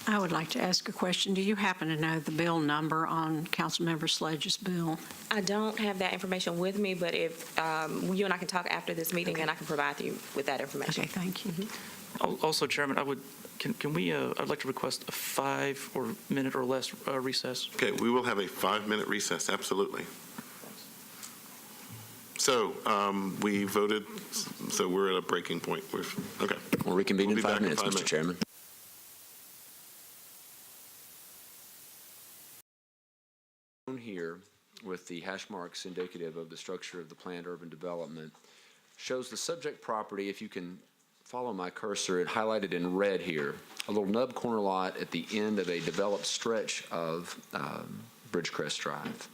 I would like to ask a question. Do you happen to know the bill number on Councilmember Sledge's bill? I don't have that information with me, but if you and I can talk after this meeting, and I can provide you with that information. Okay, thank you. Also, Chairman, can we, I'd like to request a 5 or minute or less recess. Okay, we will have a 5-minute recess, absolutely. So we voted, so we're at a breaking point. Okay. We'll reconvene We'll in be back 5 in minutes, 5 Mr. minutes. Chairman. Here with the hash marks indicative of the structure of the planned urban development shows the subject property. If you can follow my cursor, it highlighted in red here, a little nub corner lot at the end of a developed stretch of Bridgecrest Drive.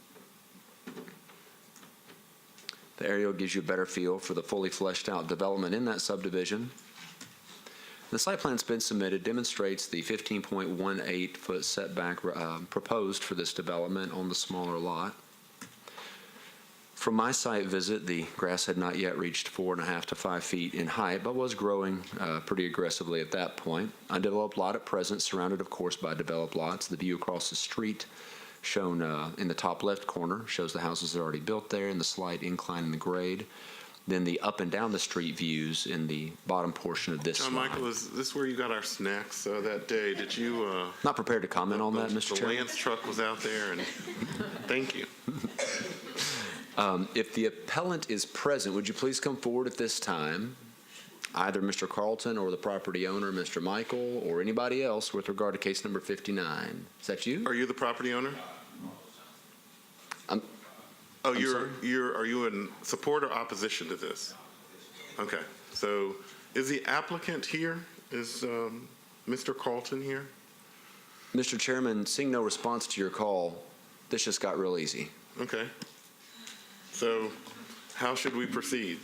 The aerial gives you a better feel for the fully fleshed out development in that subdivision. The site plan's been submitted, demonstrates the 15.18-foot setback proposed for this development on the smaller lot. From my site visit, the grass had not yet reached 4.5 to 5 feet in height, but was growing pretty aggressively at that point. Undeveloped lot at present, surrounded, of course, by developed lots. The view across the street, shown in the top left corner, shows the houses that are already built there and the slight incline in the grade. Then the up and down the street views in the bottom portion of this John slide. Michael, is this where you got our snacks that day? Did you? Not prepared to comment on that, Mr. The Chairman. Lance truck was out there, and thank you. If the appellant is present, would you please come forward at this time? Either Mr. Carlton or the property owner, Mr. Michael, or anybody else with regard to case number 59. Is that you? Are you the property owner? I'm Are you in support or opposition to this? Okay, so Is the applicant here? Is Mr. Carlton here? Mr. Chairman, seeing no response to your call, this just got real easy. Okay. So how should we proceed?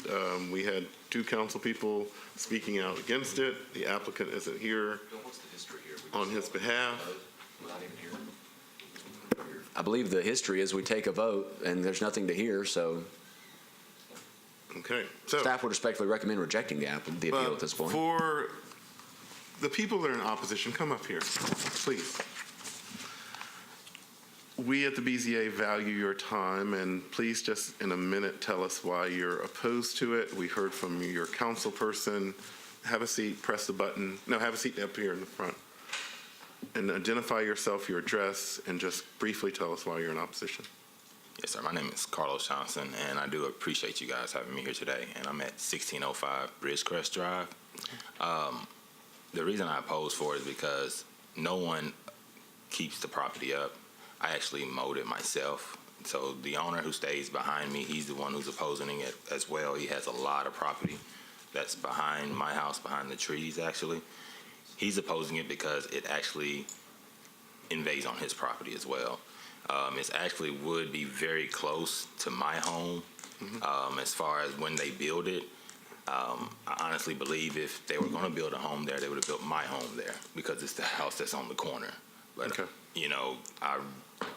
We had two council people speaking out against it. The applicant isn't here on his behalf. I believe the history is we take a vote, and there's nothing to hear, so Okay. So staff would respectfully recommend rejecting the appeal at this point. for the people that are in opposition, come up here, please. We at the BZA value your time, and please just in a minute tell us why you're opposed to it. We heard from your council person. Have a seat, press the button. No, have a seat up here in the front. And identify yourself, your address, and just briefly tell us why you're in opposition. Yes, sir. My name is Carlos Johnson, and I do appreciate you guys having me here today. And I'm at 1605 Ridgecrest Drive. The reason I oppose for it is because no one keeps the property up. I actually mowed it myself. So the owner who stays behind me, he's the one who's opposing it as well. He has a lot of property that's behind my house, behind the trees, actually. He's opposing it because it actually invades on his property as well. It actually would be very close to my home. As far as when they build it, I honestly believe if they were going to build a home there, they would have built my home there because it's the house that's on the corner. But, Okay. you know, I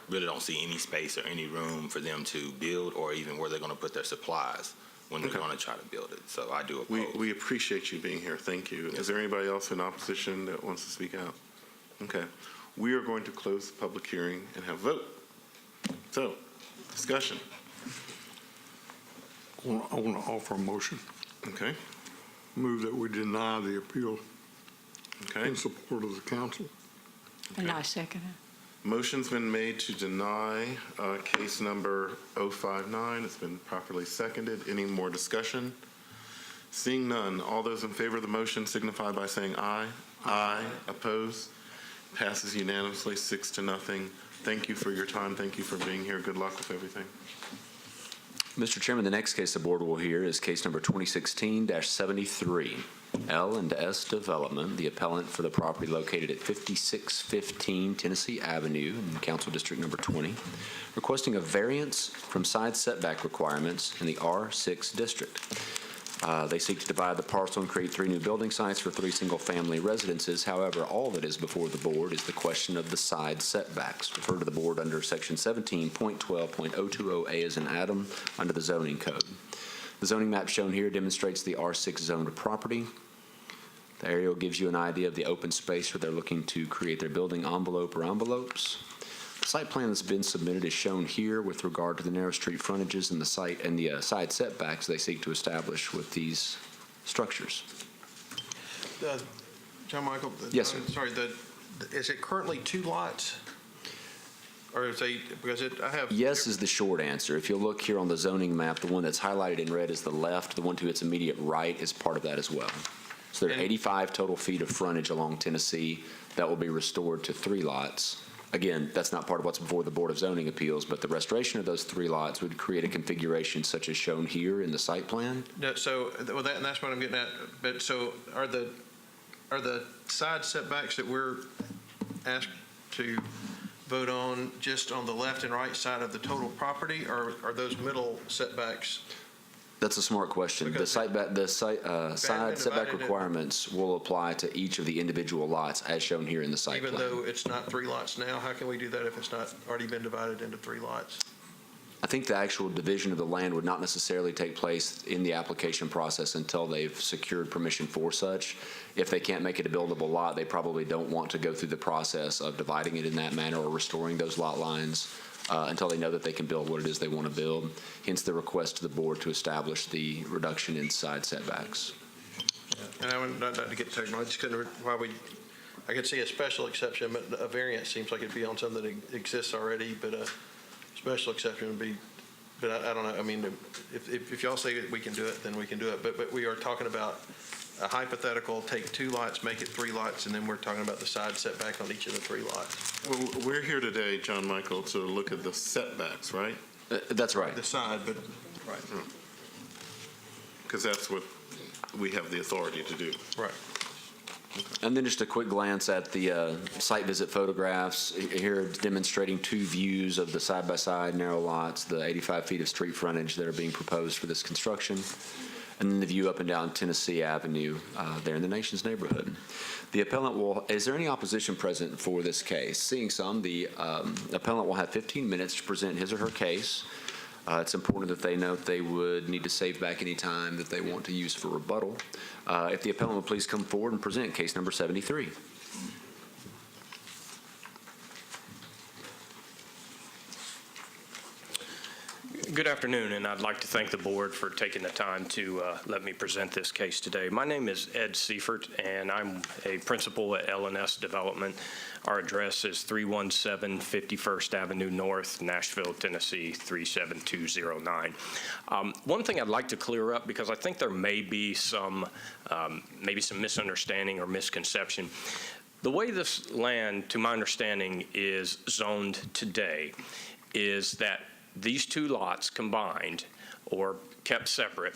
really don't see any space or any room for them to build or even where they're going to put their supplies when they're Okay. going to try to build it. So I do oppose. We appreciate you being here. Thank you. Is there anybody else in opposition that wants to speak out? Okay. We are going to close the public hearing and have a vote. So, discussion. I want to offer a motion. Okay. Move that we deny the appeal Okay. in support of the council. And I second it. Motion's been made to deny case number 059. It's been properly seconded. Any more discussion? Seeing none, all those in favor of the motion signify by saying aye. Aye. Opposed? Passes unanimously, 6-0. Thank you for your time. Thank you for being here. Good luck with everything. Mr. Chairman, the next case the board will hear is case number 2016-73, L&S Development, the appellant for the property located at 5615 Tennessee Avenue in Council District Number 20, requesting a variance from side setback requirements in the R6 district. They seek to divide the parcel and create 3 new building sites for 3 single-family residences. However, all that is before the board is the question of the side setbacks. Refer to the board under Section 17.12.020A as in Adam under the zoning code. The zoning map shown here demonstrates the R6 zoned property. The aerial gives you an idea of the open space where they're looking to create their building envelope or envelopes. The site plan that's been submitted is shown here with regard to the narrow street frontages and the site and the side setbacks they seek to establish with these structures. John Michael? Yes, sir. Sorry, is it currently 2 lots? Or is it, because I have. Yes is the short answer. If you'll look here on the zoning map, the one that's highlighted in red is the left. The one to its immediate right is part of that as well. So there are And- 85 total feet of frontage along Tennessee that will be restored to 3 lots. Again, that's not part of what's before the Board of Zoning Appeals, but the restoration of those 3 lots would create a configuration such as shown here in the site plan. No, so, well, and that's what I'm getting at. But so are the side setbacks that we're asked to vote on just on the left and right side of the total property, or are those middle setbacks? That's a smart question. The Because side setback divided in- requirements will apply to each of the individual lots as shown here in the site plan. Even though it's not 3 lots now, how can we do that if it's not already been divided into 3 lots? I think the actual division of the land would not necessarily take place in the application process until they've secured permission for such. If they can't make it a buildable lot, they probably don't want to go through the process of dividing it in that manner or restoring those lot lines until they know that they can build what it is they want to build. Hence the request to the board to establish the reduction in side setbacks. And I would not to get technical, I just couldn't, I could see a special exception, but a variance seems like it'd be on something that exists already, but a special exception would be, but I don't know, I mean, if y'all say that we can do it, then we can do it, but we are talking about a hypothetical, take 2 lots, make it 3 lots, and then we're talking about the side setback on each of the 3 lots. Well, we're here today, John Michael, to look at the setbacks, right? That's right. The side, but, right. Because that's what we have the authority to do. Right. And then just a quick glance at the site visit photographs here demonstrating two views of the side-by-side narrow lots, the 85 feet of street frontage that are being proposed for this construction, and then the view up and down Tennessee Avenue there in the Nation's neighborhood. The appellant is there any opposition present for this case? Seeing some, the appellant will have 15 minutes to present his or her case. It's important that they note they would need to save back any time that they want to use for rebuttal. If the appellant would please come forward and present case number 73. Good afternoon, and I'd like to thank the board for taking the time to let me present this case today. My name is Ed Seifert, and I'm a principal at L&S Development. Our address is 317 51st Avenue North, Nashville, Tennessee 37209. One thing I'd like to clear up, because I think there may be some misunderstanding or misconception. The way this land, to my understanding, is zoned today is that these two lots combined or kept separate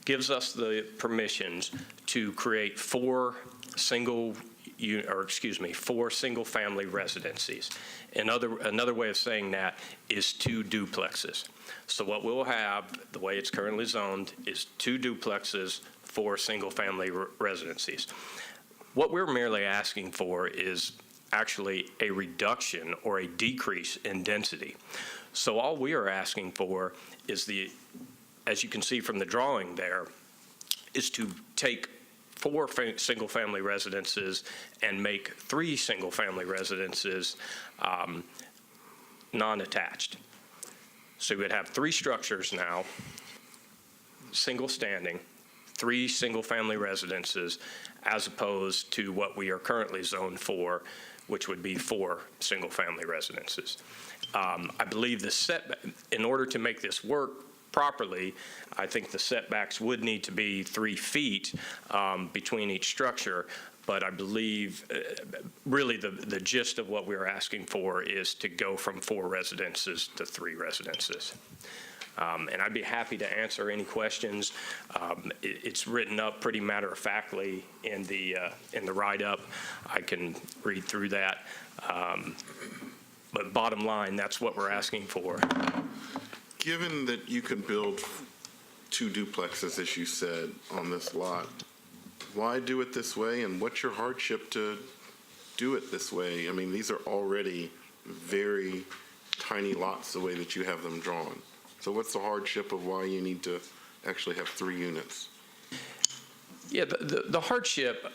gives us the permissions to create four single-family residencies. Another way of saying that is two duplexes. So what we'll have, the way it's currently zoned, is two duplexes, four single-family residencies. What we're merely asking for is actually a reduction or a decrease in density. So all we are asking for is as you can see from the drawing there, is to take four single-family residences and make three single-family residences non-attached. So we would have three structures now, single standing, three single-family residences, as opposed to what we are currently zoned for, which would be four single-family residences. I believe in order to make this work properly, I think the setbacks would need to be 3 feet between each structure, but I believe really the gist of what we're asking for is to go from 4 residences to 3 residences. And I'd be happy to answer any questions. It's written up pretty matter-of-factly in the write-up. I can read through that. But bottom line, that's what we're asking for. Given that you can build 2 duplexes, as you said, on this lot, why do it this way, and what's your hardship to do it this way? I mean, these are already very tiny lots the way that you have them drawn. So what's the hardship of why you need to actually have 3 units? Yeah, the hardship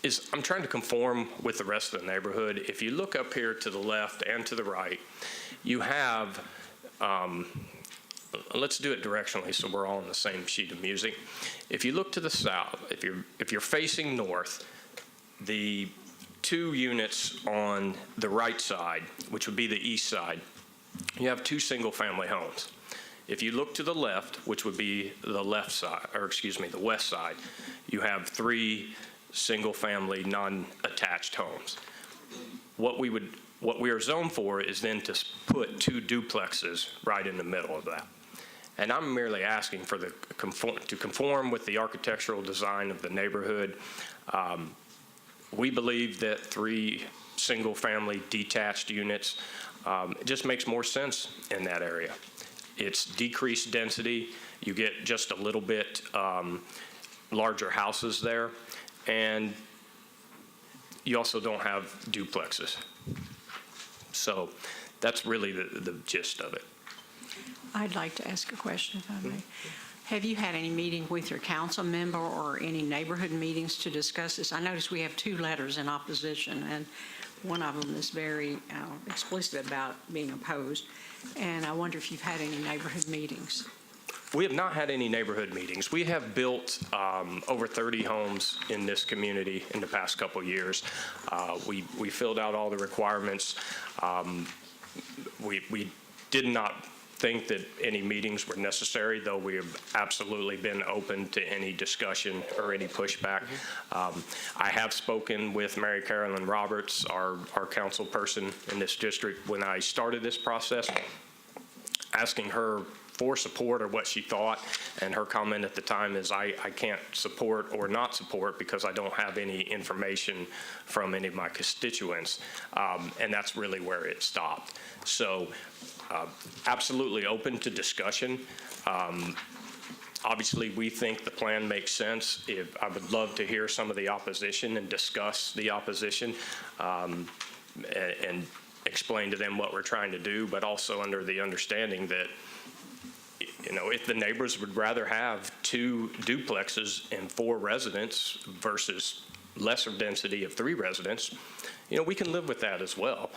is I'm trying to conform with the rest of the neighborhood. If you look up here to the left and to the right, you have, let's do it directionally so we're all on the same sheet of music. If you look to the south, if you're facing north, the 2 units on the right side, which would be the east side, you have 2 single-family homes. If you look to the left, which would be the left side, or excuse me, the west side, you have 3 single-family non-attached homes. What we are zoned for is then to put 2 duplexes right in the middle of that. And I'm merely asking for to conform with the architectural design of the neighborhood. We believe that 3 single-family detached units it just makes more sense in that area. It's decreased density. You get just a little bit larger houses there, and you also don't have duplexes. So that's really the gist of it. I'd like to ask a question, if I may. Have you had any meeting with your council member or any neighborhood meetings to discuss this? I noticed we have 2 letters in opposition, and one of them is very explicit about being opposed. And I wonder if you've had any neighborhood meetings. We have not had any neighborhood meetings. We have built over 30 homes in this community in the past couple of years. We filled out all the requirements. We did not think that any meetings were necessary, though we have absolutely been open to any discussion or any pushback. I have spoken with Mary Carolyn Roberts, our council person in this district, when I started this process, asking her for support or what she thought, and her comment at the time is, I can't support or not support because I don't have any information from any of my constituents, and that's really where it stopped. So absolutely open to discussion. Obviously, we think the plan makes sense. I would love to hear some of the opposition and discuss the opposition and explain to them what we're trying to do, but also under the understanding that, if the neighbors would rather have 2 duplexes and 4 residents versus lesser density of 3 residents, we can live with that as well.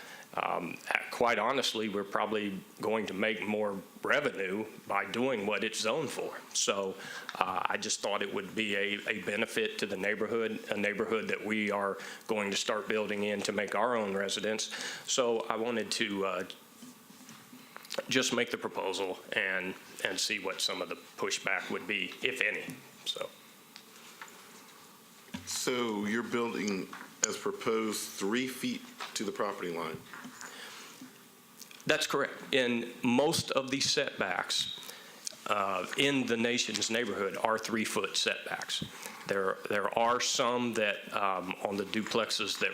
Quite honestly, we're probably going to make more revenue by doing what it's zoned for. So I just thought it would be a benefit to the neighborhood, a neighborhood that we are going to start building in to make our own residents. So I wanted to just make the proposal and see what some of the pushback would be, if any. So you're building, as proposed, 3 feet to the property line? That's correct. In most of the setbacks in the nation's neighborhood are 3-foot setbacks. There are some that on the duplexes that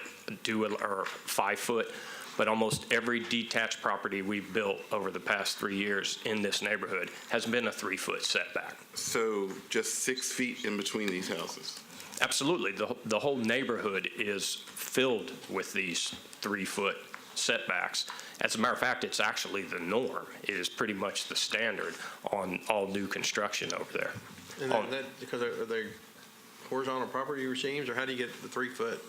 are 5 foot, but almost every detached property we've built over the past 3 years in this neighborhood has been a 3-foot setback. So just 6 feet in between these houses? Absolutely. The whole neighborhood is filled with these 3-foot setbacks. As a matter of fact, it's actually the norm. It is pretty much the standard on all new construction over there. And that because are they horizontal property regimes, or how do you get the 3-foot?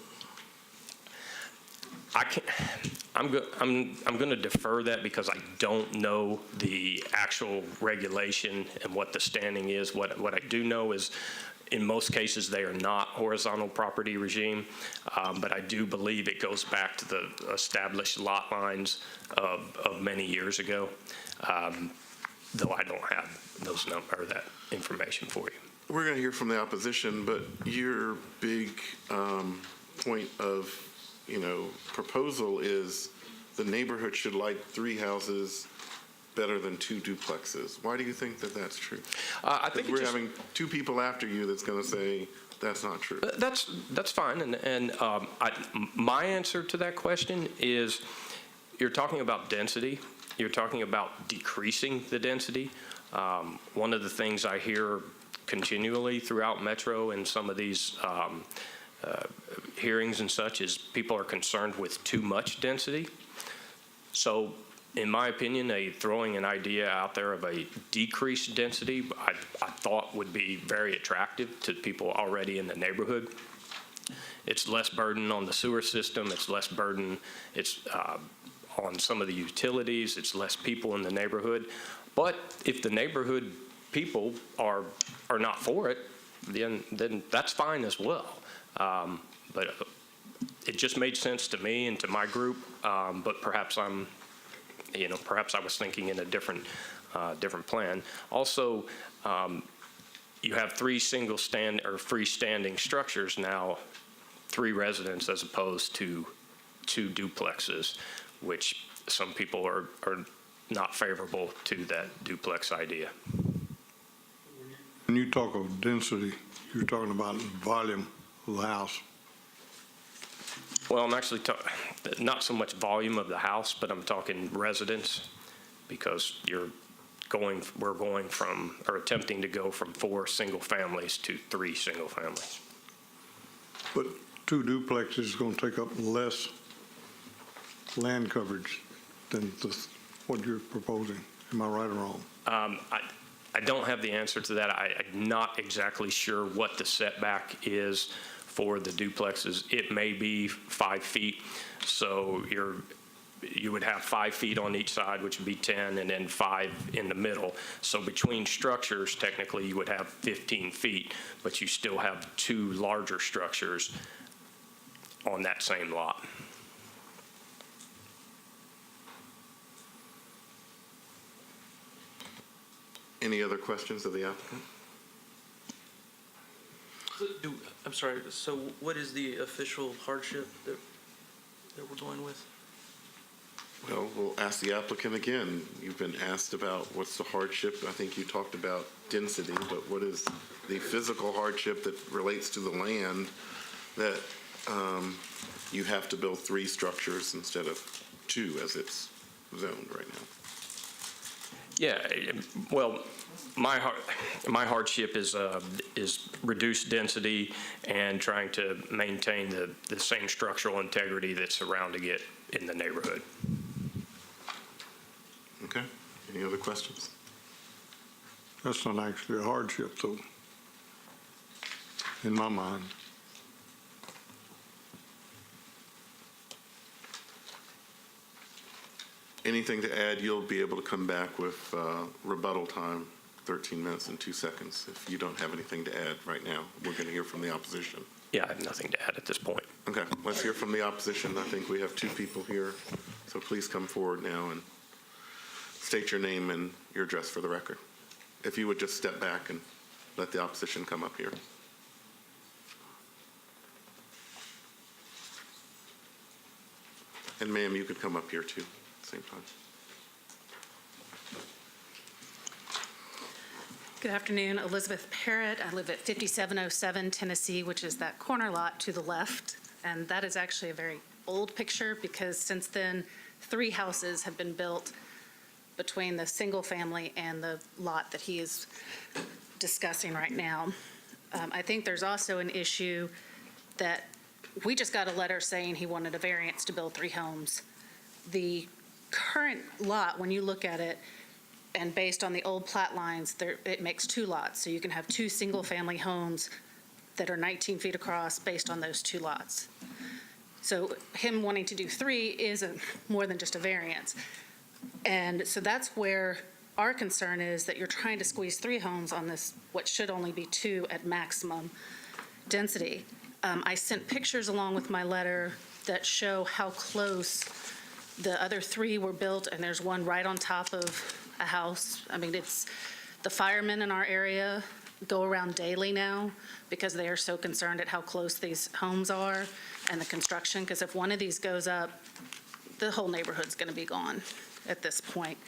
I'm going to defer that because I don't know the actual regulation and what the standing is. What I do know is, in most cases, they are not horizontal property regime, but I do believe it goes back to the established lot lines of many years ago, though I don't have that information for you. We're going to hear from the opposition, but your big point of, proposal is the neighborhood should like 3 houses better than 2 duplexes. Why do you think that that's true? I think we're having 2 people after you that's going to say that's not true. That's fine, and my answer to that question is, you're talking about density. You're talking about decreasing the density. One of the things I hear continually throughout Metro and some of these hearings and such is people are concerned with too much density. So in my opinion, throwing an idea out there of a decreased density, I thought would be very attractive to people already in the neighborhood. It's less burden on the sewer system. It's less burden. It's on some of the utilities. It's less people in the neighborhood. But if the neighborhood people are not for it, then that's fine as well. But it just made sense to me and to my group. But perhaps perhaps I was thinking in a different plan. Also, you have 3 freestanding structures now, 3 residents as opposed to 2 duplexes, which some people are not favorable to that duplex idea. When you talk of density, you're talking about volume of the house. Well, I'm actually not so much volume of the house, but I'm talking residents, because we're going from, or attempting to go from 4 single families to 3 single families. But 2 duplexes is going to take up less land coverage than what you're proposing. Am I right or wrong? I don't have the answer to that. I'm not exactly sure what the setback is for the duplexes. It may be 5 feet, so you would have 5 feet on each side, which would be 10, and then 5 in the middle. So between structures, technically, you would have 15 feet, but you still have 2 larger structures on that same lot. Any other questions of the applicant? I'm sorry, so what is the official hardship that we're going with? Well, we'll ask the applicant again. You've been asked about what's the hardship. I think you talked about density, but what is the physical hardship that relates to the land that you have to build 3 structures instead of 2 as it's zoned right now? Yeah, well, my hardship is reduced density and trying to maintain the same structural integrity that's surrounding it in the neighborhood. Okay. Any other questions? That's not actually a hardship, though, in my mind. Anything to add? You'll be able to come back with rebuttal time, 13 minutes and 2 seconds. If you don't have anything to add right now, we're going to hear from the opposition. Yeah, I have nothing to add at this point. Okay, let's hear from the opposition. I think we have 2 people here, so please come forward now and state your name and your address for the record. If you would just step back and let the opposition come up here. And ma'am, you could come up here too at the same time. Good afternoon, Elizabeth Parrott. I live at 5707 Tennessee, which is that corner lot to the left. And that is actually a very old picture because since then, 3 houses have been built between the single family and the lot that he is discussing right now. I think there's also an issue that we just got a letter saying he wanted a variance to build 3 homes. The current lot, when you look at it, and based on the old plat lines, it makes 2 lots. So you can have 2 single-family homes that are 19 feet across based on those 2 lots. So him wanting to do 3 is more than just a variance. And so that's where our concern is, that you're trying to squeeze 3 homes on this, what should only be 2 at maximum density. I sent pictures along with my letter that show how close the other 3 were built, and there's one right on top of a house. I mean, the firemen in our area go around daily now because they are so concerned at how close these homes are and the construction, because if one of these goes up, the whole neighborhood's going to be gone at this point.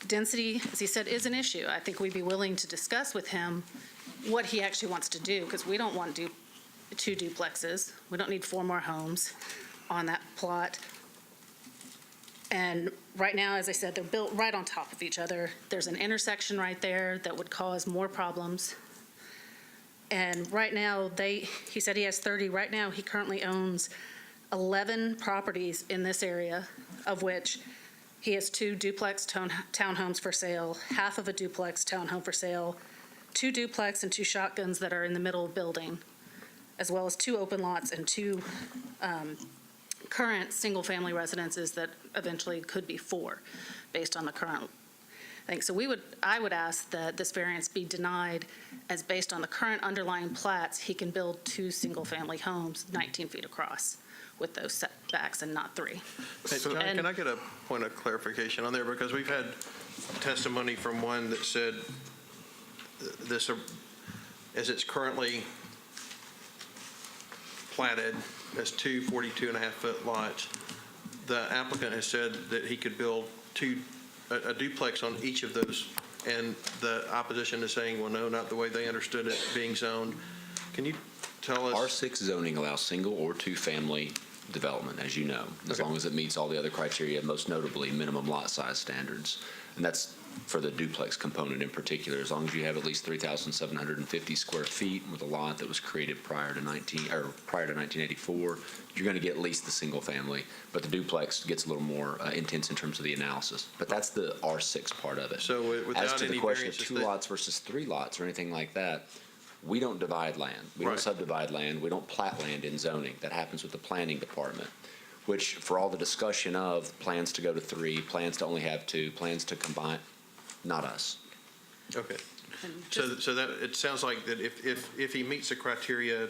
Density, as he said, is an issue. I think we'd be willing to discuss with him what he actually wants to do, because we don't want 2 duplexes. We don't need 4 more homes on that plot. And right now, as I said, they're built right on top of each other. There's an intersection right there that would cause more problems. And right now, he said he has 30. Right now, he currently owns 11 properties in this area, of which he has 2 duplex townhomes for sale, half of a duplex townhome for sale, 2 duplex and 2 shotguns that are in the middle of building, as well as 2 open lots and 2 current single-family residences that eventually could be 4, based on the current thing. So I would ask that this variance be denied, as based on the current underlying plats, he can build 2 single-family homes 19 feet across with those setbacks and not 3. Hey, John, can I get a point of clarification on there? Because we've had testimony from one that said this, as it's currently platted as 2 42.5-foot lots, the applicant has said that he could build a duplex on each of those, and the opposition is saying, well, no, not the way they understood it being zoned. Can you tell us? R6 zoning allows single or 2-family development, as you know, as long as it meets all the other criteria, most notably minimum lot size standards. And that's for the duplex component in particular. As long as you have at least 3,750 square feet with a lot that was created prior to 1984, you're going to get at least the single family. But the duplex gets a little more intense in terms of the analysis. But that's the R6 part of it. So without as to the any question of variances 2 lots versus 3 lots or anything like that, we don't divide land. We don't Right. subdivide land. We don't plat land in zoning. That happens with the planning department, which, for all the discussion of plans to go to 3, plans to only have 2, plans to combine, not us. Okay. So that, it sounds like that if he meets the criteria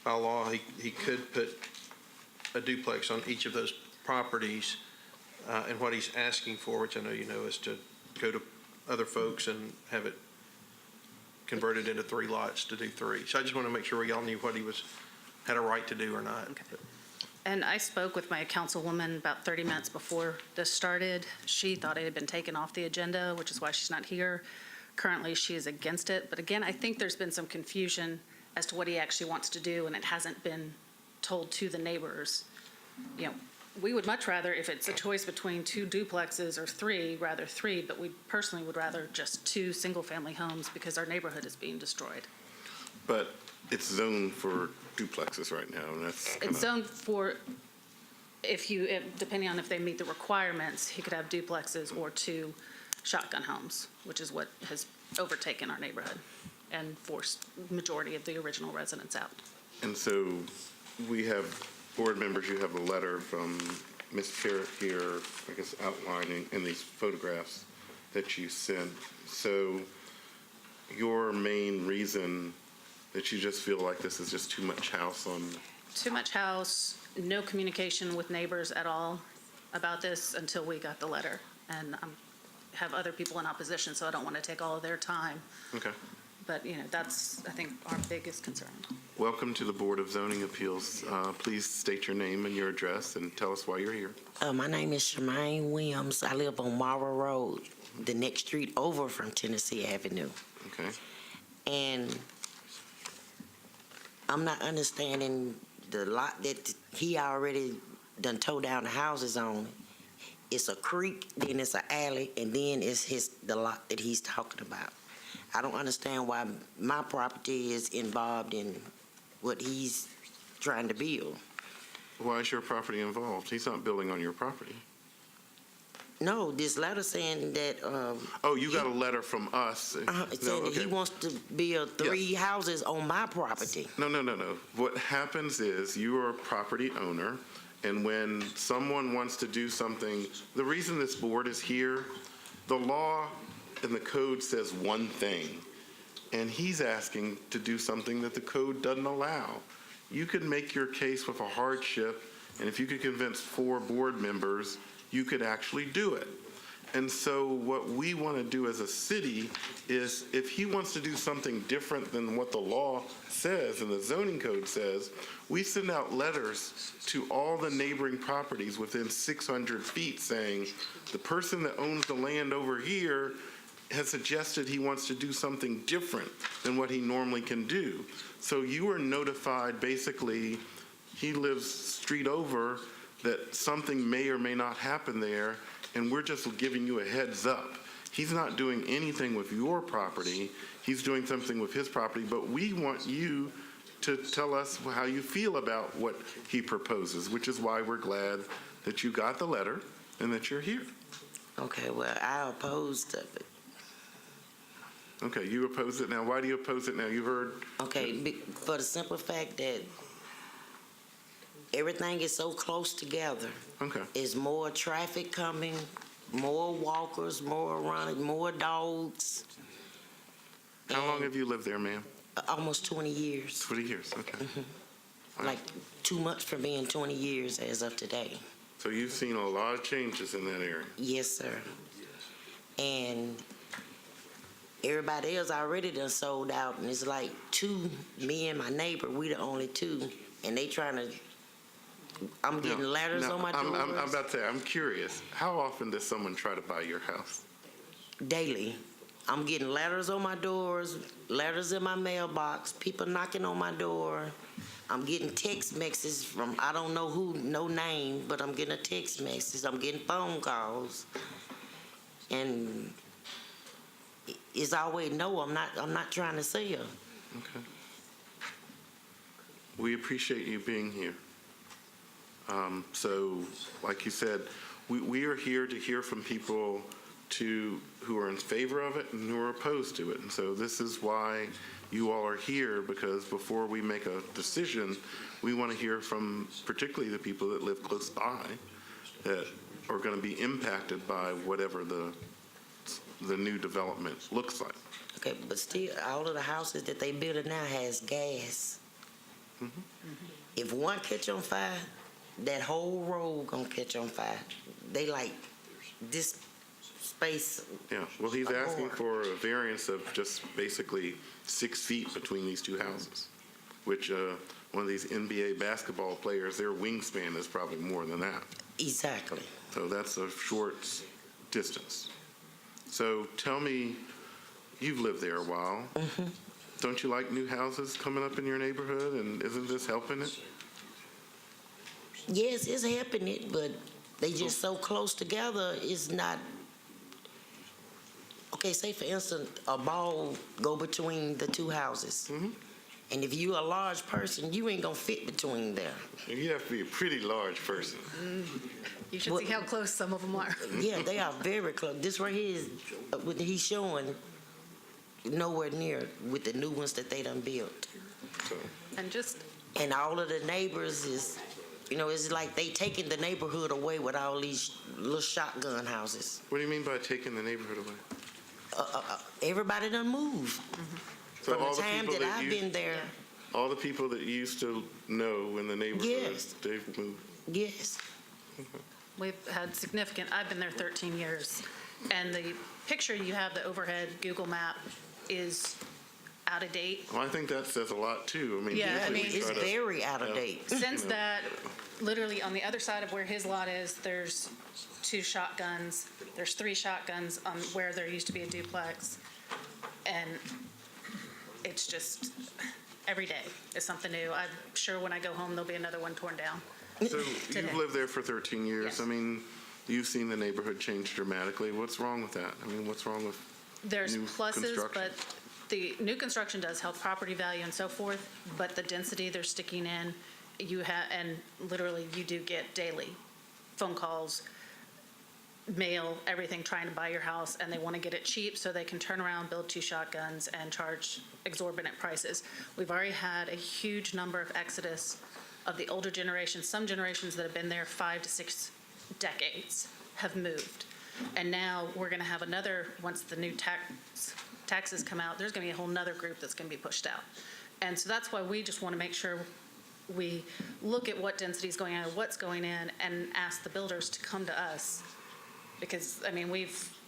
by law, he could put a duplex on each of those properties. And what he's asking for, which I know you know, is to go to other folks and have it converted into 3 lots to do 3. So I just want to make sure we all knew what he had a right to do or not. Okay. And I spoke with my councilwoman about 30 minutes before this started. She thought it had been taken off the agenda, which is why she's not here. Currently, she is against it. But again, I think there's been some confusion as to what he actually wants to do, and it hasn't been told to the neighbors. You know, we would much rather, if it's a choice between 2 duplexes or 3, rather 3, but we personally would rather just 2 single-family homes because our neighborhood is being destroyed. But it's zoned for duplexes right now, and that's kind It's of, zoned for, depending on if they meet the requirements, he could have duplexes or 2 shotgun homes, which is what has overtaken our neighborhood and forced majority of the original residents out. and so we have board members, you have a letter from Ms. Parrott here, I guess outlining in these photographs that you sent. So your main reason that you just feel like this is just too much house on, Too much house, no communication with neighbors at all about this until we got the letter. And have other people in opposition, so I don't want to take all of their time. okay. But, you know, that's, I think, our biggest concern. Welcome to the Board of Zoning Appeals. Please state your name and your address and tell us why you're here. My name is Shemaine Williams. I live on Morrow Road, the next street over from Tennessee Avenue. Okay. And I'm not understanding the lot that he already done tore down the houses on. It's a creek, then it's an alley, and then it's the lot that he's talking about. I don't understand why my property is involved in what he's trying to build. Why is your property involved? He's not building on your property. No, this letter saying that, Oh, you got a letter from us. saying that he wants to build 3 houses on my property. No. What happens is you are a property owner, and when someone wants to do something, the reason this board is here, the law and the code says one thing, and he's asking to do something that the code doesn't allow. You could make your case with a hardship, and if you could convince 4 board members, you could actually do it. And so what we want to do as a city is if he wants to do something different than what the law says and the zoning code says, we send out letters to all the neighboring properties within 600 feet saying, the person that owns the land over here has suggested he wants to do something different than what he normally can do. So you are notified, basically, he lives street over, that something may or may not happen there, and we're just giving you a heads up. He's not doing anything with your property, he's doing something with his property, but we want you to tell us how you feel about what he proposes, which is why we're glad that you got the letter and that you're here. Okay, well, I opposed of it. Okay, you oppose it now. Why do you oppose it now? You heard? Okay, for the simple fact that everything is so close together. Okay. There's more traffic coming, more walkers, more running, more dogs. How long have you lived there, ma'am? Almost 20 years. 20 years, okay. Like too much for being 20 years as of today. So you've seen a lot of changes in that area. Yes, sir. And everybody else already done sold out, and it's like 2, me and my neighbor, we the only 2, and they trying to, I'm getting letters on my doors. I'm about to say, I'm curious. How often does someone try to buy your house? Daily. I'm getting letters on my doors, letters in my mailbox, people knocking on my door. I'm getting text messages from, I don't know who, no name, but I'm getting a text message. I'm getting phone calls. And it's always no, I'm not trying to sell. Okay. We appreciate you being here. So, like you said, we are here to hear from people who are in favor of it and who are opposed to it. And so this is why you all are here, because before we make a decision, we want to hear from particularly the people that live close by that are going to be impacted by whatever the new development looks like. Okay, but still, all of the houses that they building now has gas. If one catch on fire, that whole road gonna catch on fire. They like this space. Yeah, well, he's asking for a variance of just basically 6 feet between these 2 houses, which one of these NBA basketball players, their wingspan is probably more than that. Exactly. So that's a short distance. So tell me, you've lived there a while. Don't you like new houses coming up in your neighborhood, and isn't this helping it? Yes, it's helping it, but they just so close together, it's not. Okay, say for instance, a ball go between the two houses. And if you're a large person, you ain't gonna fit between there. You have to be a pretty large person. You should see how close some of them are. Yeah, they are very close. This right here is what he's showing, nowhere near with the new ones that they done built. And all of the neighbors is, it's like they taking the neighborhood away with all these little shotgun houses. What do you mean by taking the neighborhood away? Everybody done moved. So From all the the time people that I've been there. All the people that you used to know in the neighborhood, Yes. they've moved. Yes. We've had significant, I've been there 13 years, and the picture you have, the overhead Google map, is out of date. Well, I think that says a lot too. I mean, Yeah, usually we It's try to- very out of date. Since that, literally on the other side of where his lot is, there's 2 shotguns. There's 3 shotguns on where there used to be a duplex. And it's just, every day is something new. I'm sure when I go home, there'll be another one torn down. So you've lived there for 13 years. Yes. I mean, you've seen the neighborhood change dramatically. What's wrong with that? I mean, what's wrong with There's new pluses, construction? but the new construction does help property value and so forth, but the density they're sticking in, and literally you do get daily phone calls, mail, everything trying to buy your house, and they want to get it cheap so they can turn around, build 2 shotguns, and charge exorbitant prices. We've already had a huge number of exodus of the older generations. Some generations that have been there 5 to 6 decades have moved. And now we're going to have another, once the new taxes come out, there's going to be a whole nother group that's going to be pushed out. And so that's why we just want to make sure we look at what density is going on, what's going in, and ask the builders to come to us. Because, I mean,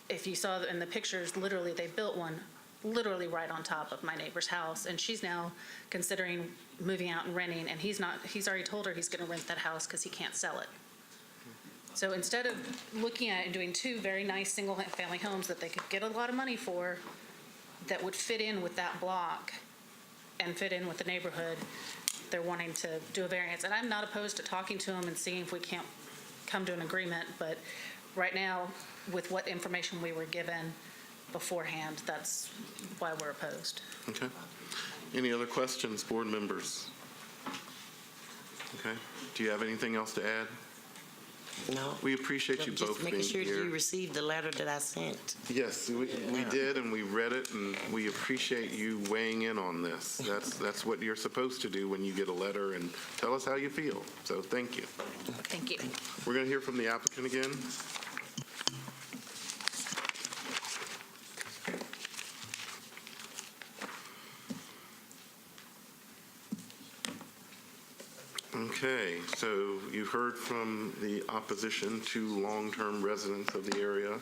if you saw in the pictures, literally, they built one literally right on top of my neighbor's house, and she's now considering moving out and renting, and he's already told her he's going to rent that house because he can't sell it. So instead of looking at it and doing 2 very nice single-family homes that they could get a lot of money for, that would fit in with that block and fit in with the neighborhood, they're wanting to do a variance. And I'm not opposed to talking to them and seeing if we can't come to an agreement, but right now, with what information we were given beforehand, that's why we're opposed. Okay. Any other questions, board members? Okay. Do you have anything else to add? No. We appreciate you both Just being making sure here. you received the letter that I sent. Yes, we did, and we read it, and we appreciate you weighing in on this. That's what you're supposed to do when you get a letter, and tell us how you feel. So thank you. Thank you. We're going to hear from the applicant again. Okay, so you heard from the opposition to long-term residents of the area.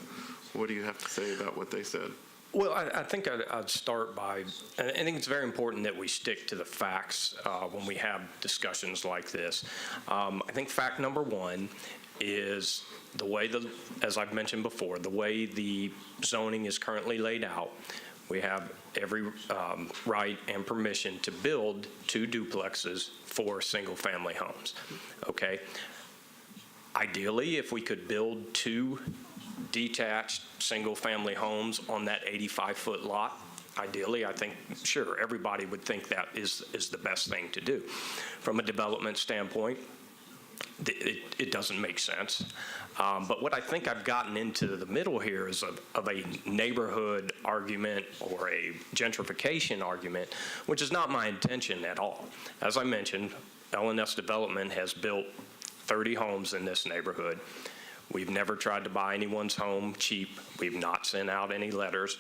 What do you have to say about what they said? Well, I think I'd start by, I think it's very important that we stick to the facts when we have discussions like this. I think fact number 1 is the way as I've mentioned before, the way the zoning is currently laid out, we have every right and permission to build 2 duplexes for single-family homes, okay? Ideally, if we could build 2 detached single-family homes on that 85-foot lot, ideally, I think, sure, everybody would think that is the best thing to do. From a development standpoint, it doesn't make sense. But what I think I've gotten into the middle here is of a neighborhood argument or a gentrification argument, which is not my intention at all. As I mentioned, L&S Development has built 30 homes in this neighborhood. We've never tried to buy anyone's home cheap. We've not sent out any letters.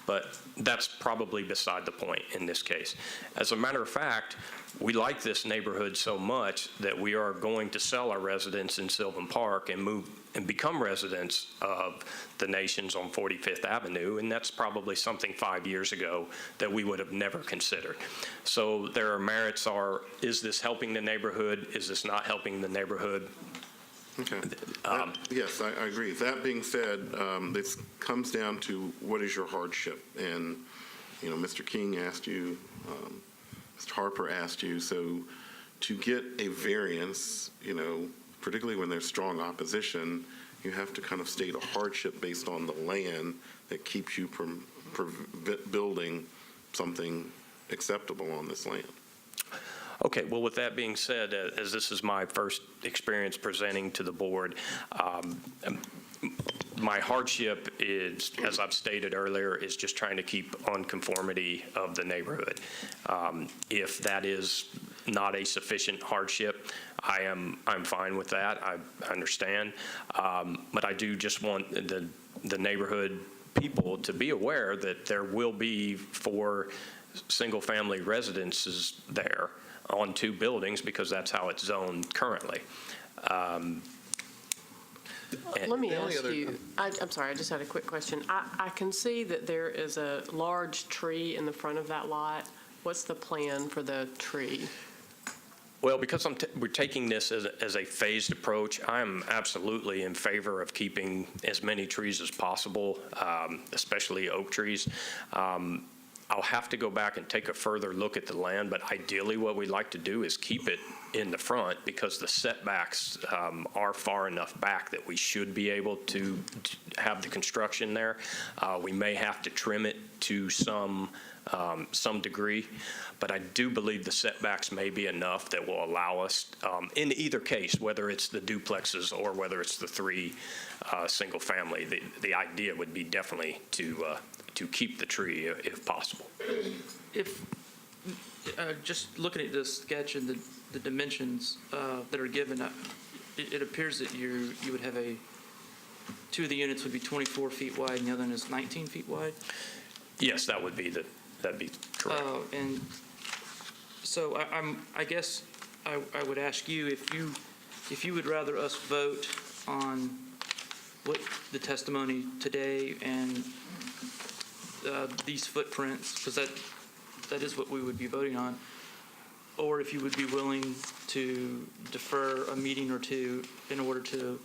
but that's probably beside the point in this case. As a matter of fact, we like this neighborhood so much that we are going to sell our residence in Sylvan Park and move and become residents of the Nations on 45th Avenue, and that's probably something 5 years ago that we would have never considered. So there are merits is this helping the neighborhood? Is this not helping the neighborhood? Okay. Yes, I agree. That being said, this comes down to what is your hardship? And, Mr. King asked you, Mr. Harper asked you, so to get a variance, particularly when there's strong opposition, you have to kind of state a hardship based on the land that keeps you from building something acceptable on this land. Okay, well, with that being said, as this is my first experience presenting to the board, my hardship is, as I've stated earlier, is just trying to keep on conformity of the neighborhood. If that is not a sufficient hardship, I'm fine with that. I understand. But I do just want the neighborhood people to be aware that there will be 4 single-family residences there on 2 buildings because that's how it's zoned currently. Let me ask you, I'm sorry, I just had a quick question. I can see that there is a large tree in the front of that lot. What's the plan for the tree? Well, because we're taking this as a phased approach, I'm absolutely in favor of keeping as many trees as possible, especially oak trees. I'll have to go back and take a further look at the land, but ideally what we'd like to do is keep it in the front because the setbacks are far enough back that we should be able to have the construction there. We may have to trim it to some degree, but I do believe the setbacks may be enough that will allow us, in either case, whether it's the duplexes or whether it's the 3 single family, the idea would be definitely to keep the tree if possible. If, just looking at this sketch and the dimensions that are given, it appears that you would have 2 of the units would be 24 feet wide and the other one is 19 feet wide? Yes, that'd be correct. And so I guess I would ask you if you would rather us vote on what the testimony today and these footprints, because that is what we would be voting on, or if you would be willing to defer a meeting or 2 in order to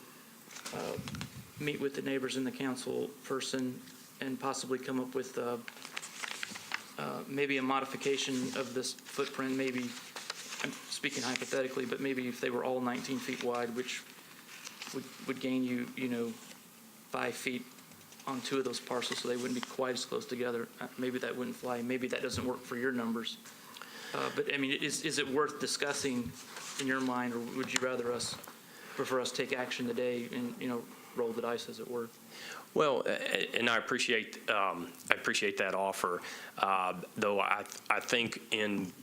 meet with the neighbors and the council person and possibly come up with maybe a modification of this footprint, maybe, I'm speaking hypothetically, but maybe if they were all 19 feet wide, which would gain you, 5 feet on 2 of those parcels, so they wouldn't be quite as close together. Maybe that wouldn't fly. Maybe that doesn't work for your numbers. But I mean, is it worth discussing in your mind, or would you prefer us take action today and, roll the dice, as it were? Well, and I appreciate that offer, though I think in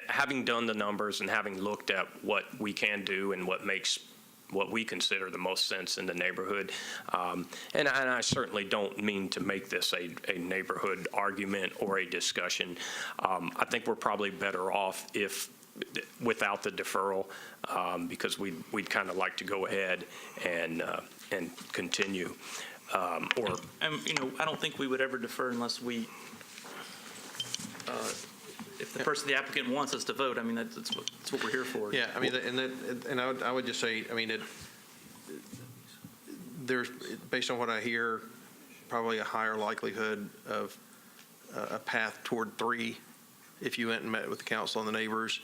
having done the numbers and having looked at what we can do and what makes what we consider the most sense in the neighborhood. And I certainly don't mean to make this a neighborhood argument or a discussion. I think we're probably better off without the deferral, because we'd kind of like to go ahead and continue. I don't think we would ever defer unless if the applicant wants us to vote. I mean, that's what we're here for. Yeah, I mean, and I would just say, I mean, there's, based on what I hear, probably a higher likelihood of a path toward 3 if you went and met with the council and the neighbors.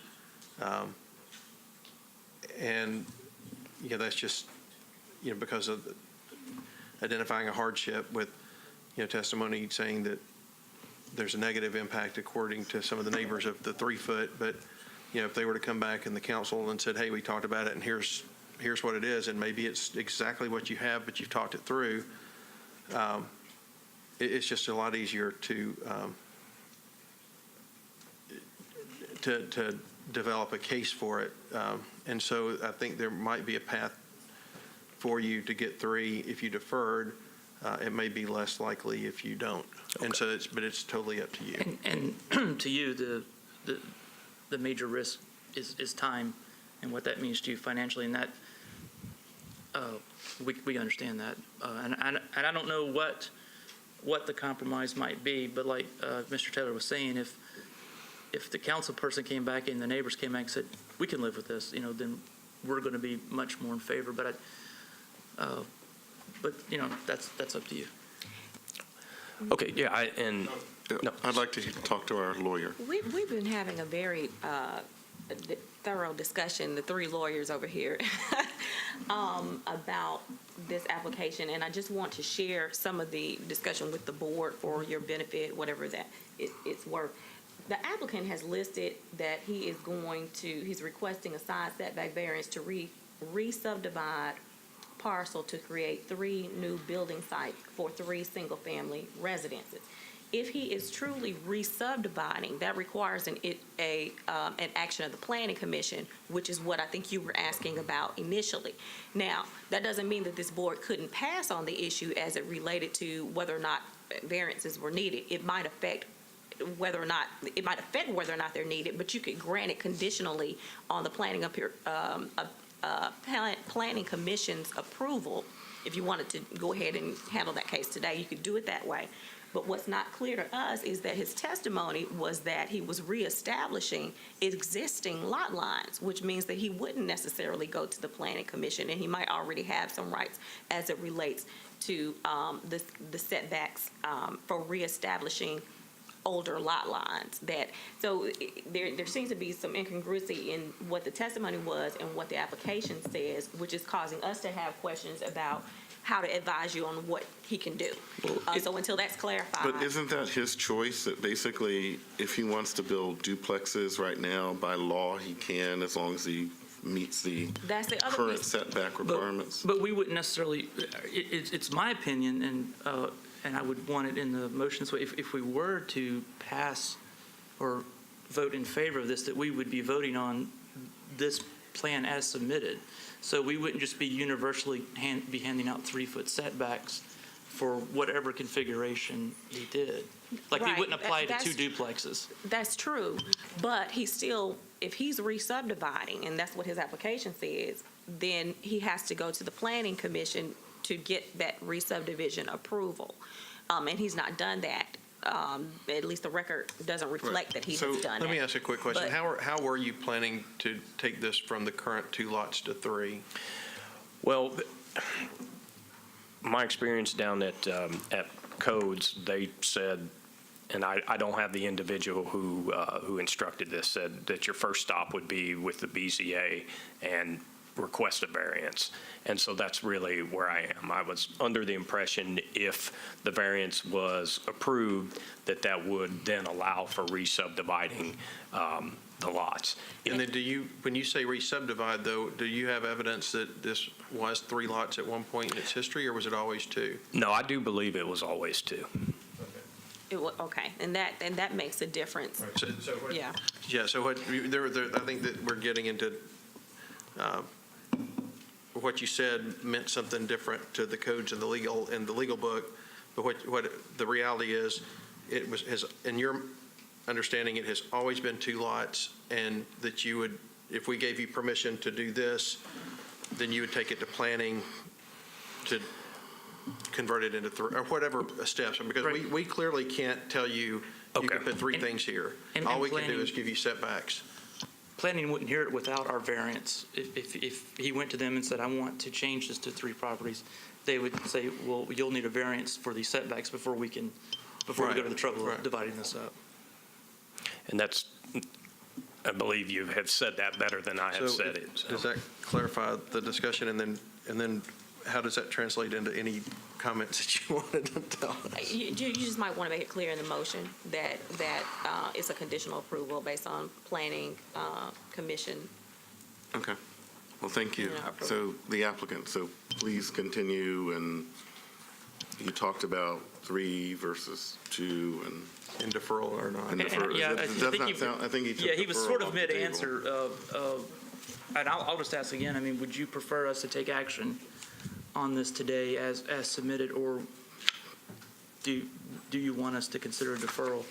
And, that's just, because of identifying a hardship with, testimony saying that there's a negative impact according to some of the neighbors of the 3 foot. But, if they were to come back in the council and said, hey, we talked about it and here's what it is, and maybe it's exactly what you have, but you've talked it through, it's just a lot easier to develop a case for it. And so I think there might be a path for you to get 3 if you deferred. It may be less likely if you don't. And so but it's totally up to you. And to you, the major risk is time and what that means to you financially, and that, we understand that. And I don't know what the compromise might be, but like Mr. Taylor was saying, if the council person came back and the neighbors came back and said, we can live with this, then we're going to be much more in favor. But that's up to you. Okay, yeah, I'd like to talk to our lawyer. We've been having a very thorough discussion, the three lawyers over here, about this application, and I just want to share some of the discussion with the board for your benefit, whatever that it's worth. The applicant has listed that he's requesting a side setback variance to re-subdivide parcel to create 3 new building sites for 3 single-family residences. If he is truly re-subdividing, that requires an action of the Planning Commission, which is what I think you were asking about initially. Now, that doesn't mean that this board couldn't pass on the issue as it related to whether or not variances were needed. It might affect whether or not they're needed, but you could grant it conditionally on the Planning Commission's approval. If you wanted to go ahead and handle that case today, you could do it that way. But what's not clear to us is that his testimony was that he was reestablishing existing lot lines, which means that he wouldn't necessarily go to the Planning Commission, and he might already have some rights as it relates to the setbacks for reestablishing older lot lines. So there seems to be some incongruency in what the testimony was and what the application says, which is causing us to have questions about how to advise you on what he can do. So until that's clarified. But isn't that his choice, that basically if he wants to build duplexes right now, by law he can, as long as he meets the current setback requirements? But we wouldn't necessarily, it's my opinion, and I would want it in the motion, so if we were to pass or vote in favor of this, that we would be voting on this plan as submitted. So we wouldn't just be universally be handing out 3-foot setbacks for whatever configuration he did. Like he wouldn't apply to 2 duplexes. That's true, but if he's re-subdividing, and that's what his application says, then he has to go to the Planning Commission to get that re-subdivision approval. And he's not done that. At least the record doesn't reflect that he has done it. Let me ask a quick question. How were you planning to take this from the current 2 lots to 3? Well, my experience down at Codes, they said, and I don't have the individual who instructed this, said that your first stop would be with the BZA and request a variance. And so that's really where I am. I was under the impression if the variance was approved, that would then allow for re-subdividing the lots. And then when you say re-subdivide, though, do you have evidence that this was 3 lots at one point in its history, or was it always 2? No, I do believe it was always 2. Okay, and that makes a difference. Right. So Yeah. Yeah, so I think that we're getting into what you said meant something different to the codes in the legal book, but what the reality is, in your understanding, it has always been 2 lots, and that you would, if we gave you permission to do this, then you would take it to planning to convert it into 3, or whatever steps, because we clearly can't tell you you can put 3 things here. All we can do is give you setbacks. Planning wouldn't hear it without our variance. If he went to them and said, I want to change this to 3 properties, they would say, well, you'll need a variance for these setbacks before we go to the trouble of dividing this up. And that's, I believe you have said that better than I have said it. Does that clarify the discussion? And then how does that translate into any comments that you wanted to tell us? You just might want to make it clear in the motion that it's a conditional approval based on Planning Commission. Okay. Well, thank you. So the applicant, so please continue, and you talked about 3 versus 2 and. In deferral or not? Yeah, I think he took he was deferral sort of off the mid-answer. And I'll just ask again, I mean, would you prefer us to take action on this today as submitted, or do you want us to consider a deferral?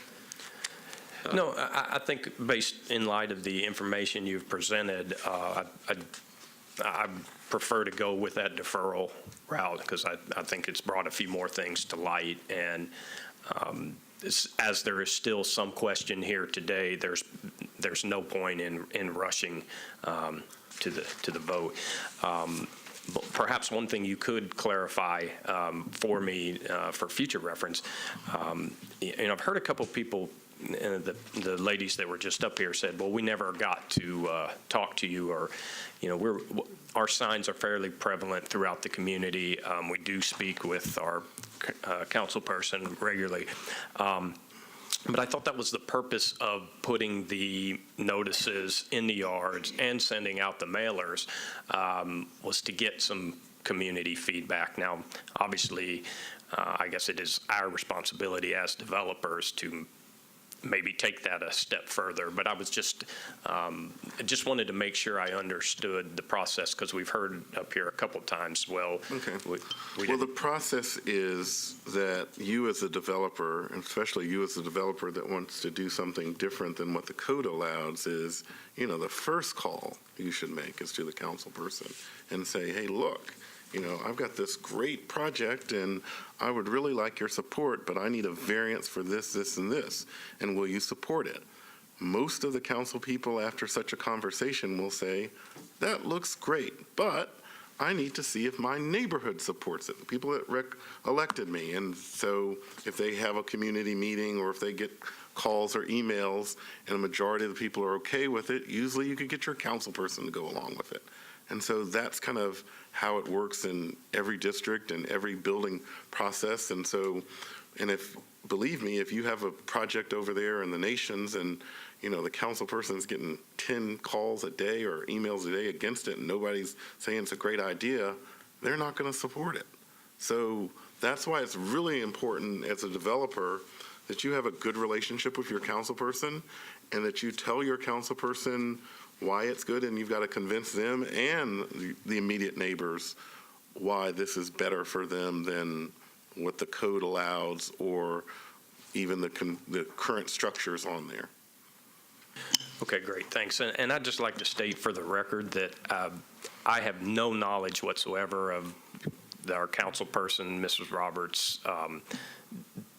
No, I think based in light of the information you've presented, I prefer to go with that deferral route because I think it's brought a few more things to light. And as there is still some question here today, there's no point in rushing to the vote. Perhaps one thing you could clarify for me for future reference, I've heard a couple people, the ladies that were just up here said, well, we never got to talk to you, or, our signs are fairly prevalent throughout the community. We do speak with our council person regularly. But I thought that was the purpose of putting the notices in the yards and sending out the mailers, was to get some community feedback. Now, obviously, I guess it is our responsibility as developers to maybe take that a step further. But I was just wanted to make sure I understood the process, because we've heard up here a couple of times, well, Okay. we Well, the process is that you as a developer, and especially you as a developer that wants to do something different than what the code allows, is, the first call you should make is to the council person and say, hey, look, I've got this great project and I would really like your support, but I need a variance for this, this, and this. And will you support it? Most of the council people after such a conversation will say, that looks great, but I need to see if my neighborhood supports it, the people that elected me. And so if they have a community meeting or if they get calls or emails and a majority of the people are okay with it, usually you could get your council person to go along with it. And so that's kind of how it works in every district and every building process. And so, believe me, if you have a project over there in the Nations and, the council person's getting 10 calls a day or emails a day against it and nobody's saying it's a great idea, they're not going to support it. So that's why it's really important as a developer that you have a good relationship with your council person and that you tell your council person why it's good, and you've got to convince them and the immediate neighbors why this is better for them than what the code allows or even the current structures on there. Okay, great, thanks. And I'd just like to state for the record that I have no knowledge whatsoever of our council person, Mrs. Roberts,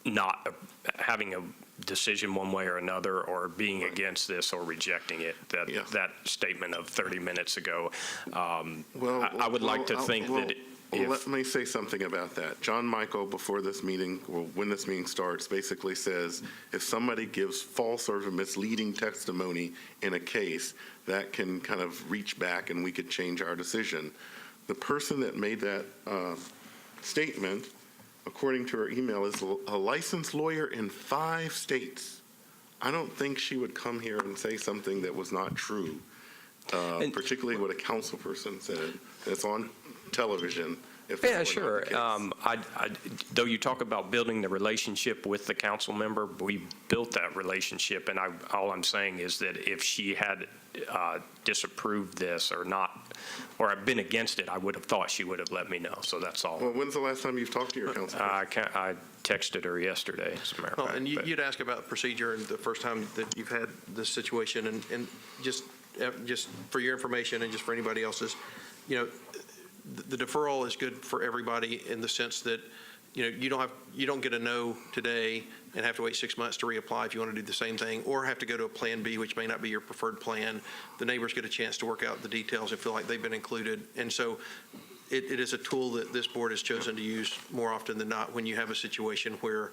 not having a decision one way or another, or being against this or rejecting it. That statement of 30 minutes ago. I would like to think that let me say something about that. John Michael, before this meeting, or when this meeting starts, basically says if somebody gives false or misleading testimony in a case, that can kind of reach back and we could change our decision. The person that made that statement, according to her email, is a licensed lawyer in 5 states. I don't think she would come here and say something that was not true, particularly what a council person said. It's on television. Yeah, sure. Though you talk about building the relationship with the council member, we built that relationship, and all I'm saying is that if she had disapproved this or not, or been against it, I would have thought she would have let me know. So that's all. Well, when's the last time you've talked to your council? I texted her yesterday, as a matter of fact. And you'd ask about procedure and the first time that you've had this situation, and just for your information and just for anybody else's, the deferral is good for everybody in the sense that, you don't get a no today and have to wait 6 months to reapply if you want to do the same thing, or have to go to a plan B, which may not be your preferred plan. The neighbors get a chance to work out the details and feel like they've been included. And so it is a tool that this board has chosen to use more often than not when you have a situation where,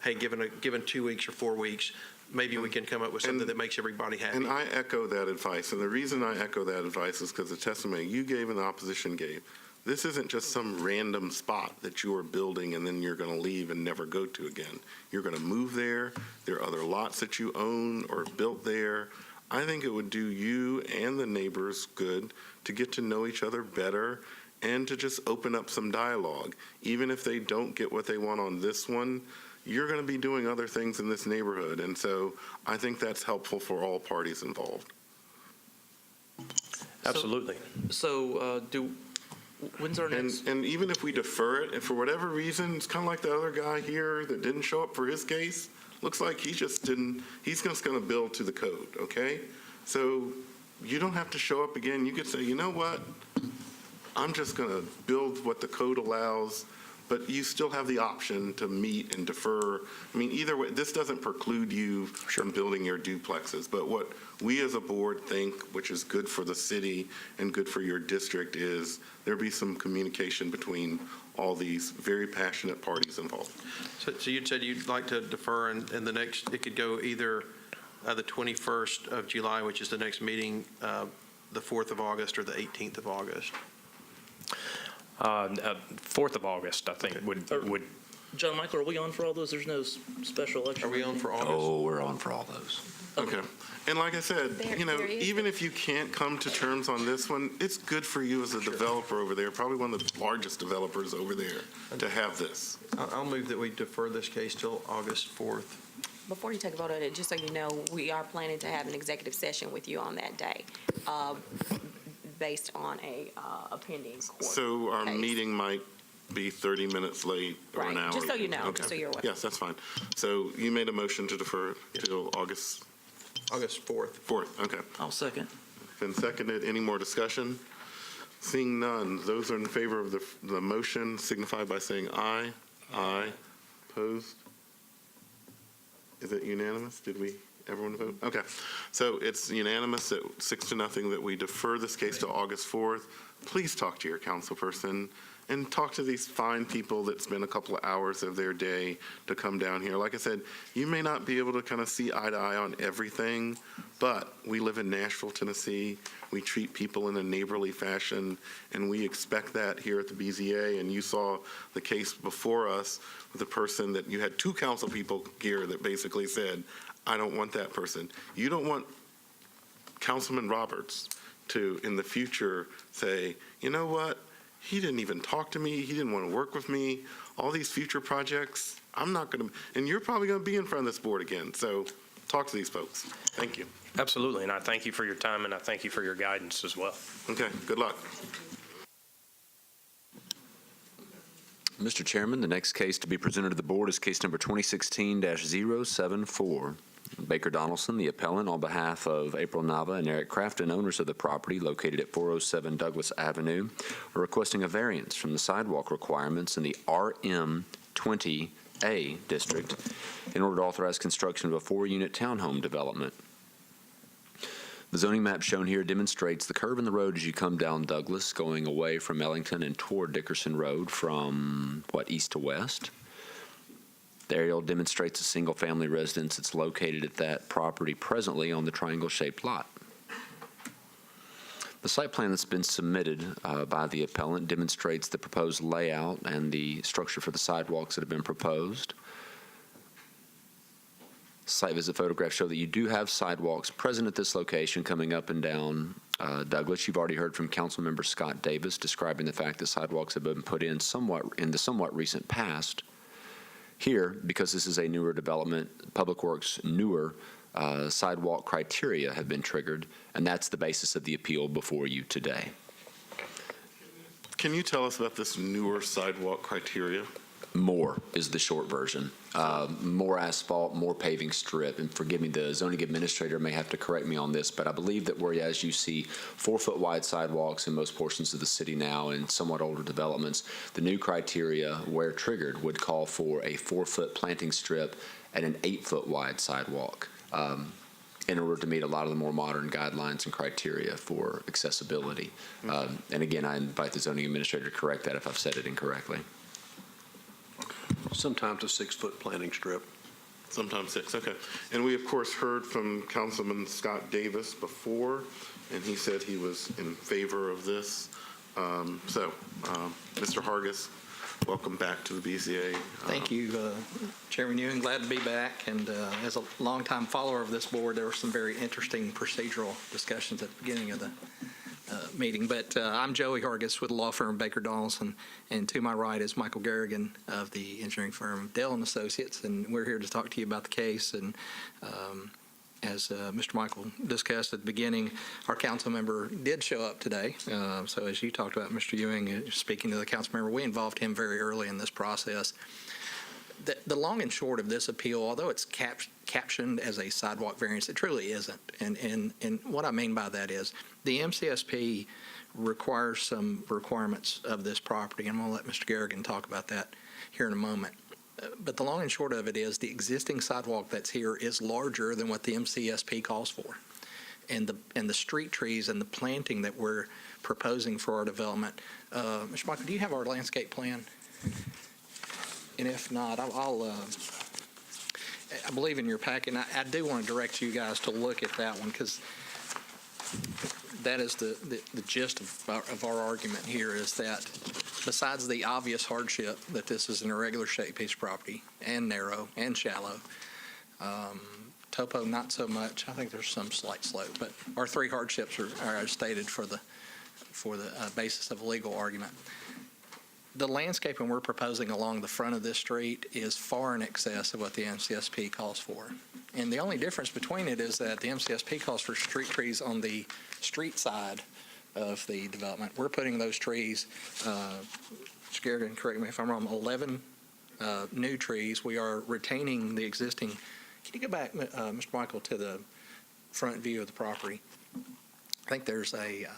hey, given 2 weeks or 4 weeks, maybe we can come up with something that makes everybody happy. And I echo that advice. And the reason I echo that advice is because the testimony you gave and the opposition gave. This isn't just some random spot that you are building and then you're going to leave and never go to again. You're going to move there. There are other lots that you own or built there. I think it would do you and the neighbors good to get to know each other better and to just open up some dialogue. Even if they don't get what they want on this one, you're going to be doing other things in this neighborhood. And so I think that's helpful for all parties involved. Absolutely. So When's our next? And even if we defer it, if for whatever reason, it's kind of like the other guy here that didn't show up for his case, looks like he just didn't, he's just going to build to the code, okay? So you don't have to show up again. You could say, you know what? I'm just going to build what the code allows, but you still have the option to meet and defer. I mean, either way, this doesn't preclude you from building your duplexes, but what we as a board think, which is good for the city and good for your district, is there be some communication between all these very passionate parties involved. So you said you'd like to defer, and the next, it could go either the 21st of July, which is the next meeting, the 4th of August, or the 18th of August. 4th of August, I think, would. John Michael, are we on for all those? There's no special election. Are we on for August? Oh, we're on for all those. Okay. And like I said, you know, there is even if you can't come to terms on this one, it's good for you as a developer over there, probably one of the largest developers over there, to have this. I'll move that we defer this case till August 4th. Before you take a vote on it, just so you know, we are planning to have an executive session with you on that day, based on a pending court So our case. meeting might be 30 minutes late or an Right. hour. Just so you know, Okay. just so you're aware. Yes, that's fine. So you made a motion to defer till August August 4th. 4th, okay. I'll second. Been seconded. Any more discussion? Seeing none, those are in favor of the motion signify by saying aye. Aye. Opposed? Is it unanimous? Did everyone vote? Okay. So it's unanimous at 6-0 that we defer this case to August 4th. Please talk to your councilperson and talk to these fine people that spend a couple of hours of their day to come down here. Like I said, you may not be able to kind of see eye to eye on everything, but we live in Nashville, Tennessee. We treat people in a neighborly fashion, and we expect that here at the BZA. And you saw the case before us with a person that you had two council people here that basically said, I don't want that person. You don't want Councilman Roberts to, in the future, say, you know what? He didn't even talk to me. He didn't want to work with me. All these future projects, I'm not going to, and you're probably going to be in front of this board again. So talk to these folks. Thank you. Absolutely, and I thank you for your time, and I thank you for your guidance as well. Okay, good luck. Mr. Chairman, the next case to be presented to the board is case number 2016-074. Baker Donaldson, the appellant, on behalf of April Nava and Eric Crafton, owners of the property located at 407 Douglas Avenue, are requesting a variance from the sidewalk requirements in the RM20A district in order to authorize construction of a 4-unit townhome development. The zoning map shown here demonstrates the curve in the road as you come down Douglas, going away from Ellington and toward Dickerson Road from, east to west. The aerial demonstrates a single-family residence that's located at that property presently on the triangle-shaped lot. The site plan that's been submitted by the appellant demonstrates the proposed layout and the structure for the sidewalks that have been proposed. Site visit photographs show that you do have sidewalks present at this location coming up and down Douglas. You've already heard from Councilmember Scott Davis describing the fact that sidewalks have been put in the somewhat recent past. Here, because this is a newer development, Public Works' newer sidewalk criteria have been triggered, and that's the basis of the appeal before you today. Can you tell us about this newer sidewalk criteria? More is the short version. More asphalt, more paving strip, and forgive me, the zoning administrator may have to correct me on this, but I believe that whereas you see 4-foot wide sidewalks in most portions of the city now in somewhat older developments, the new criteria, where triggered, would call for a 4-foot planting strip and an 8-foot wide sidewalk in order to meet a lot of the more modern guidelines and criteria for accessibility. And again, I invite the zoning administrator to correct that if I've said it incorrectly. Sometimes a 6-foot planting strip. Sometimes 6, okay. And we, of course, heard from Councilman Scott Davis before, and he said he was in favor of this. Mr. Hargis, welcome back to the BZA. Thank you, Chairman Ewing. Glad to be back. And as a longtime follower of this board, there were some very interesting procedural discussions at the beginning of the meeting. But I'm Joey Hargis with the law firm Baker Donaldson, and to my right is Michael Garrigan of the engineering firm Dell & Associates, and we're here to talk to you about the case and as Mr. Michael discussed at the beginning, our council member did show up today. So as you talked about, Mr. Ewing, speaking to the council member, we involved him very early in this process. The long and short of this appeal, although it's captioned as a sidewalk variance, it truly isn't. And what I mean by that is the MCSP requires some requirements of this property, and I'm going to let Mr. Garrigan talk about that here in a moment. But the long and short of it is the existing sidewalk that's here is larger than what the MCSP calls for. And the street trees and the planting that we're proposing for our development. Mr. Michael, do you have our landscape plan? And if not, I believe in your packet, and I do want to direct you guys to look at that one, because that is the gist of our argument here, is that besides the obvious hardship that this is an irregular shaped piece of property and narrow and shallow, topo not so much. I think there's some slight slope, but our three hardships are stated for the basis of a legal argument. The landscaping we're proposing along the front of this street is far in excess of what the MCSP calls for. And the only difference between it is that the MCSP calls for street trees on the street side of the development. We're putting those trees, Mr. Garrigan, correct me if I'm wrong, 11 new trees. We are retaining the existing. Can you go back, Mr. Michael, to the front view of the property? I think there's a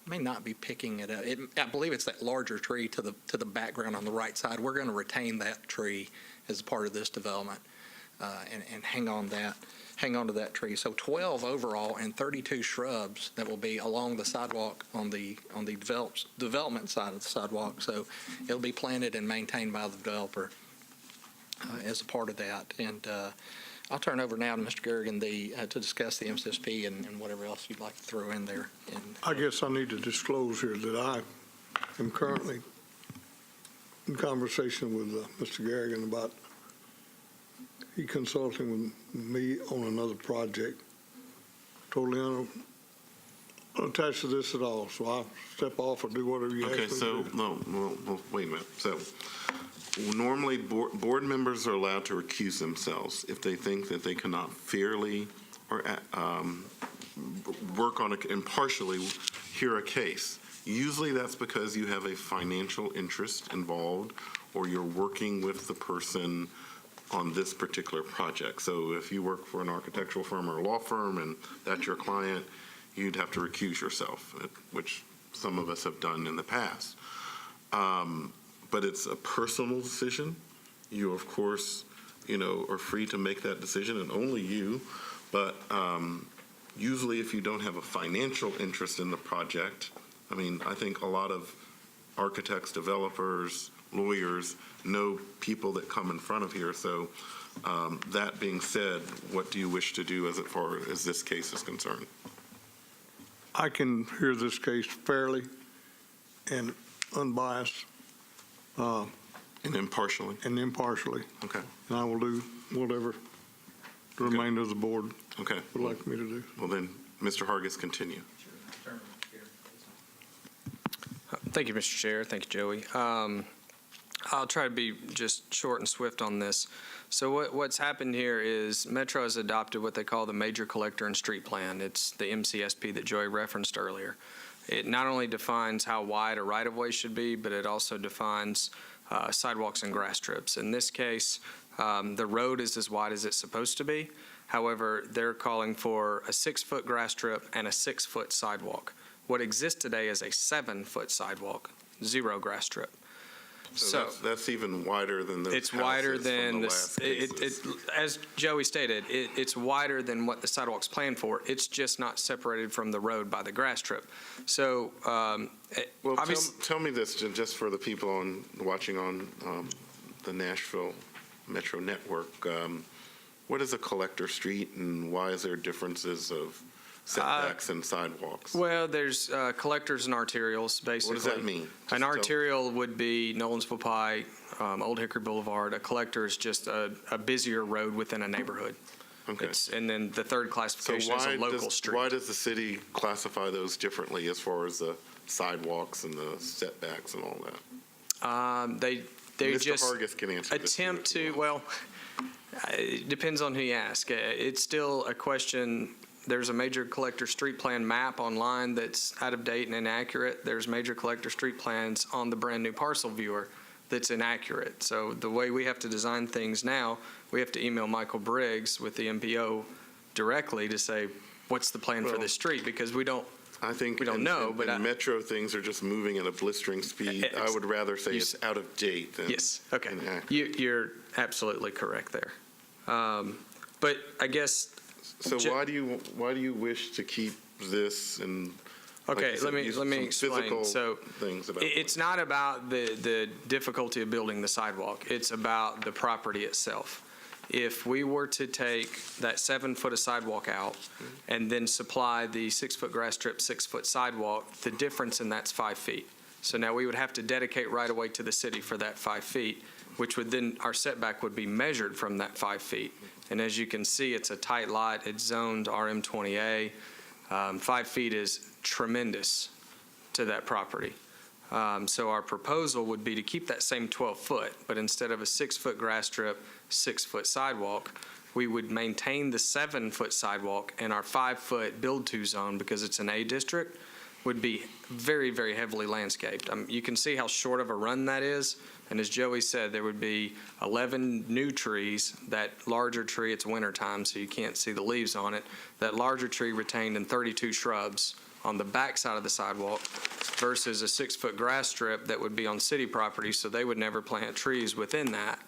may not be picking it up. I believe it's that larger tree to the background on the right side. We're going to retain that tree as a part of this development and hang on to that tree. So 12 overall and 32 shrubs that will be along the sidewalk on the development side of the sidewalk. So it'll be planted and maintained by the developer as a part of that. And I'll turn over now to Mr. Garrigan to discuss the MCSP and whatever else you'd like to throw in there. I guess I need to disclose here that I am currently in conversation with Mr. Garrigan about he consulting with me on another project, totally unattached to this at all. So I'll step off or do whatever you ask me to do. Okay, so, no, wait a minute. So normally, board members are allowed to recuse themselves if they think that they cannot fairly or work on impartially hear a case. Usually that's because you have a financial interest involved or you're working with the person on this particular project. So if you work for an architectural firm or a law firm and that's your client, you'd have to recuse yourself, which some of us have done in the past. But it's a personal decision. You, of course, are free to make that decision, and only you. But usually if you don't have a financial interest in the project, I think a lot of architects, developers, lawyers know people that come in front of here. So that being said, what do you wish to do as far as this case is concerned? I can hear this case fairly and unbiased. And impartially? And impartially. Okay. And I will do whatever the remainder of the board would like me to do. Well then, Mr. Hargis, continue. Thank you, Mr. Chair. Thank you, Joey. I'll try to be just short and swift on this. So what's happened here is Metro has adopted what they call the Major Collector and Street Plan. It's the MCSP that Joey referenced earlier. It not only defines how wide a right-of-way should be, but it also defines sidewalks and grass strips. In this case, the road is as wide as it's supposed to be. However, they're calling for a 6-foot grass strip and a 6-foot sidewalk. What exists today is a 7-foot sidewalk, 0 grass strip. So that's even wider than the it's wider than the last cases. as Joey stated, it's wider than what the sidewalk's planned for. It's just not separated from the road by the grass strip. So, well, tell me this, just for the people watching on the Nashville Metro Network. What is a collector street, and why is there differences of setbacks and sidewalks? Well, there's collectors and arterials, basically. What does that mean? An arterial would be Nolensville Pike, Old Hickory Boulevard. A collector is just a busier road within a neighborhood. Okay. And then the third classification is a local street. Why does the city classify those differently as far as the sidewalks and the setbacks and all that? They Mr. just Hargis can answer attempt to, well, It depends on who you ask. It's still a question. There's a major collector street plan map online that's out of date and inaccurate. There's major collector street plans on the brand new parcel viewer that's inaccurate. So the way we have to design things now, we have to email Michael Briggs with the MPO directly to say, what's the plan for this street? Because we don't know. But metro things are just moving at a blistering speed. I would rather say it's out of date than okay. inaccurate. You're absolutely correct there. But I guess. So why do you wish to keep this and? Okay, like you said, let me some explain. physical So things about it's not about the difficulty of building the sidewalk. It's about the property itself. If we were to take that 7 foot of sidewalk out and then supply the 6 foot grass strip, 6 foot sidewalk, the difference in that's 5 feet. So now we would have to dedicate right away to the city for that 5 feet, which would then, our setback would be measured from that 5 feet. And as you can see, it's a tight lot. It's zoned RM20A. 5 feet is tremendous to that property. So our proposal would be to keep that same 12 foot, but instead of a 6 foot grass strip, 6 foot sidewalk, we would maintain the 7 foot sidewalk, and our 5 foot build to zone, because it's an A district, would be very, very heavily landscaped. You can see how short of a run that is. And as Joey said, there would be 11 new trees. That larger tree, it's wintertime, so you can't see the leaves on it. That larger tree retained in 32 shrubs on the back side of the sidewalk versus a 6 foot grass strip that would be on city property, so they would never plant trees within that.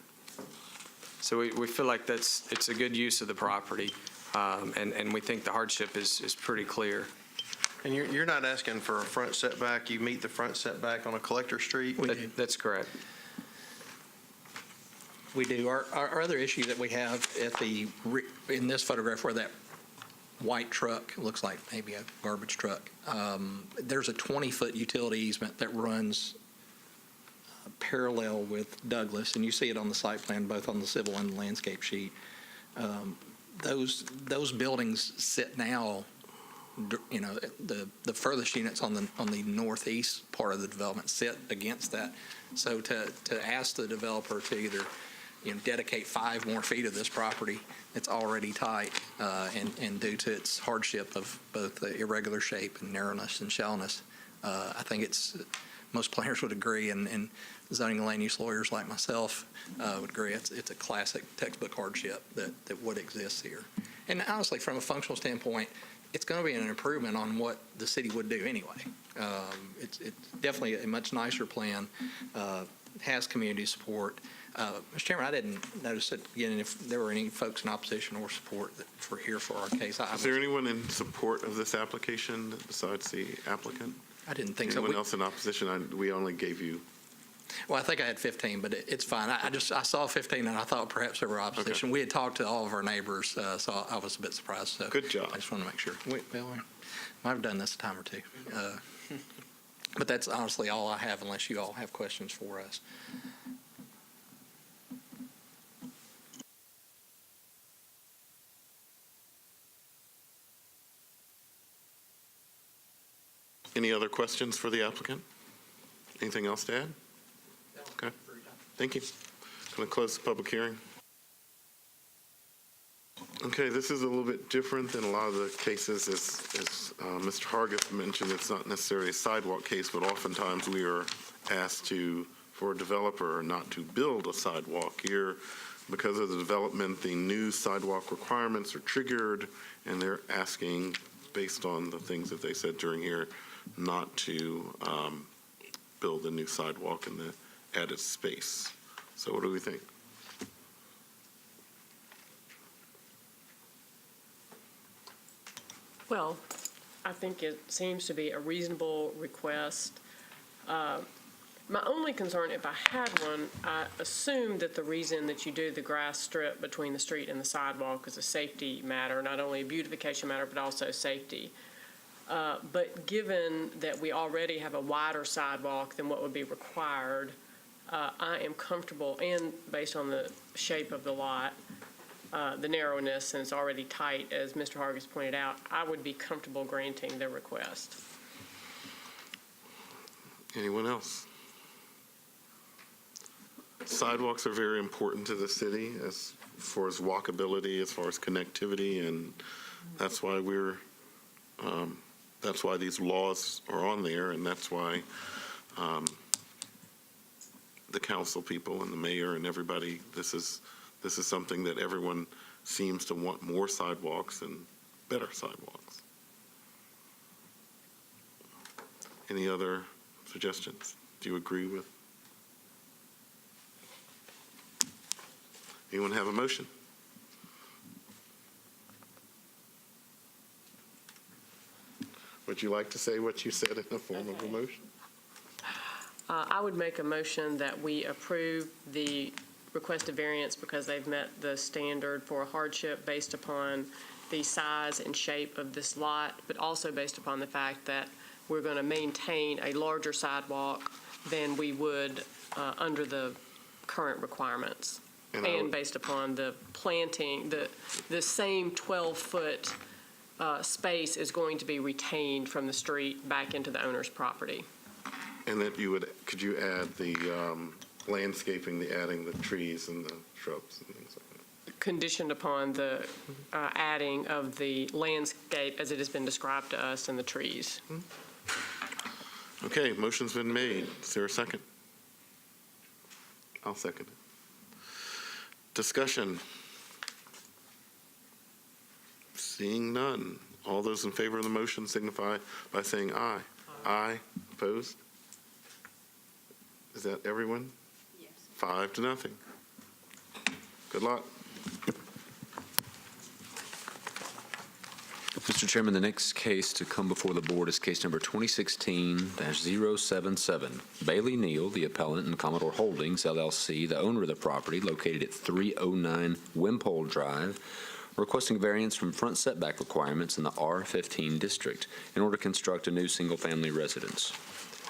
So we feel like it's a good use of the property, and we think the hardship is pretty clear. And you're not asking for a front setback, you meet the front setback on a collector street? That's correct. We do. Our other issue that we have in this photograph where that white truck looks like maybe a garbage truck, there's a 20-foot utility easement that runs parallel with Douglas, and you see it on the site plan, both on the civil and the landscape sheet. Those buildings sit now, the furthest units on the northeast part of the development sit against that. So to ask the developer to either dedicate 5 more feet of this property that's already tight, and due to its hardship of both the irregular shape and narrowness and shallowness, I think most planners would agree, and zoning and land use lawyers like myself would agree. It's a classic textbook hardship that would exist here. And honestly, from a functional standpoint, it's going to be an improvement on what the city would do anyway. It's definitely a much nicer plan, has community support. Mr. Chairman, I didn't notice at the beginning if there were any folks in opposition or support that were here for our case. Is there anyone in support of this application besides the applicant? I didn't think so. Anyone else in opposition? We only gave you. Well, I think I had 15, but it's fine. I saw 15 and I thought perhaps there were opposition. Okay. We had talked to all of our neighbors, so I was a bit surprised. So good job. I just want to make sure. We might have done this a time or two. But that's honestly all I have, unless you all have questions for us. Any other questions for the applicant? Anything else to add? Okay. Thank you. Going to close the public hearing. Okay, this is a little bit different than a lot of the cases. As Mr. Hargis mentioned, it's not necessarily a sidewalk case, but oftentimes we are asked for a developer not to build a sidewalk. Here, because of the development, the new sidewalk requirements are triggered, and they're asking, based on the things that they said during here, not to build a new sidewalk in the added space. So what do we think? Well, I think it seems to be a reasonable request. My only concern, if I had one, I assume that the reason that you do the grass strip between the street and the sidewalk is a safety matter, not only a beautification matter, but also safety. But given that we already have a wider sidewalk than what would be required, I am comfortable, and based on the shape of the lot, the narrowness, and it's already tight, as Mr. Hargis pointed out, I would be comfortable granting the request. Anyone else? Sidewalks are very important to the city as far as walkability, as far as connectivity, and that's why that's why these laws are on there, and that's why the council people and the mayor and everybody, this is something that everyone seems to want more sidewalks and better sidewalks. Any other suggestions? Do you agree with? Anyone have a motion? Would you like to say what you said in the form of a motion? I would make a motion that we approve the requested variance because they've met the standard for a hardship based upon the size and shape of this lot, but also based upon the fact that we're going to maintain a larger sidewalk than we would under the current requirements. And based upon the planting, the same 12-foot space is going to be retained from the street back into the owner's property. And that could you add the landscaping, adding the trees and the shrubs and things like that? Conditioned upon the adding of the landscape as it has been described to us and the trees. Okay, motion's been made. Is there a second? I'll second it. Discussion. Seeing none. All those in favor of the motion signify by saying aye. Aye. Opposed? Is that everyone? Yes. 5-0. Good luck. Mr. Chairman, the next case to come before the board is case number 2016-077. Bailey Neal, the appellant, and Commodore Holdings, LLC, the owner of the property located at 309 Wimpole Drive, requesting variance from front setback requirements in the R15 district in order to construct a new single-family residence.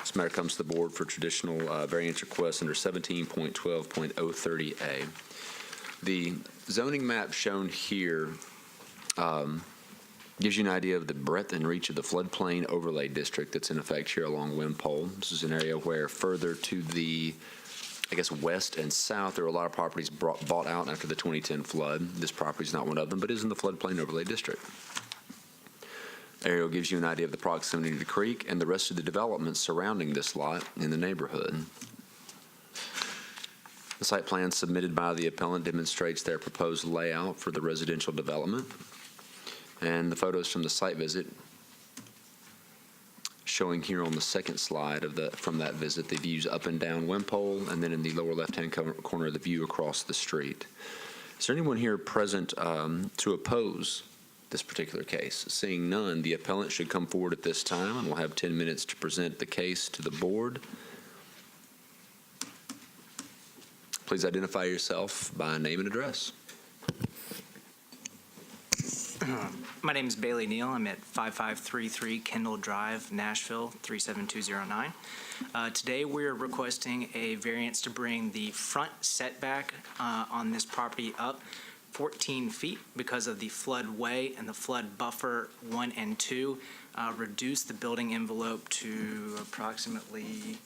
This matter comes to the board for traditional variance requests under 17.12.030A. The zoning map shown here gives you an idea of the breadth and reach of the floodplain overlay district that's in effect here along Wimpole. This is an area where further to the, I guess, west and south, there are a lot of properties bought out after the 2010 flood. This property is not one of them, but is in the floodplain overlay district. Aerial gives you an idea of the proximity to the creek and the rest of the developments surrounding this lot in the neighborhood. The site plan submitted by the appellant demonstrates their proposed layout for the residential development. And the photos from the site visit showing here on the second slide from that visit, the views up and down Wimpole, and then in the lower left-hand corner, the view across the street. Is there anyone here present to oppose this particular case? Seeing none, the appellant should come forward at this time, and we'll have 10 minutes to present the case to the board. Please identify yourself by name and address. My name is Bailey Neal. I'm at 5533 Kendall Drive, Nashville, 37209. Today we're requesting a variance to bring the front setback on this property up 14 feet because of the floodway and the flood buffer 1 and 2. Reduce the building envelope to approximately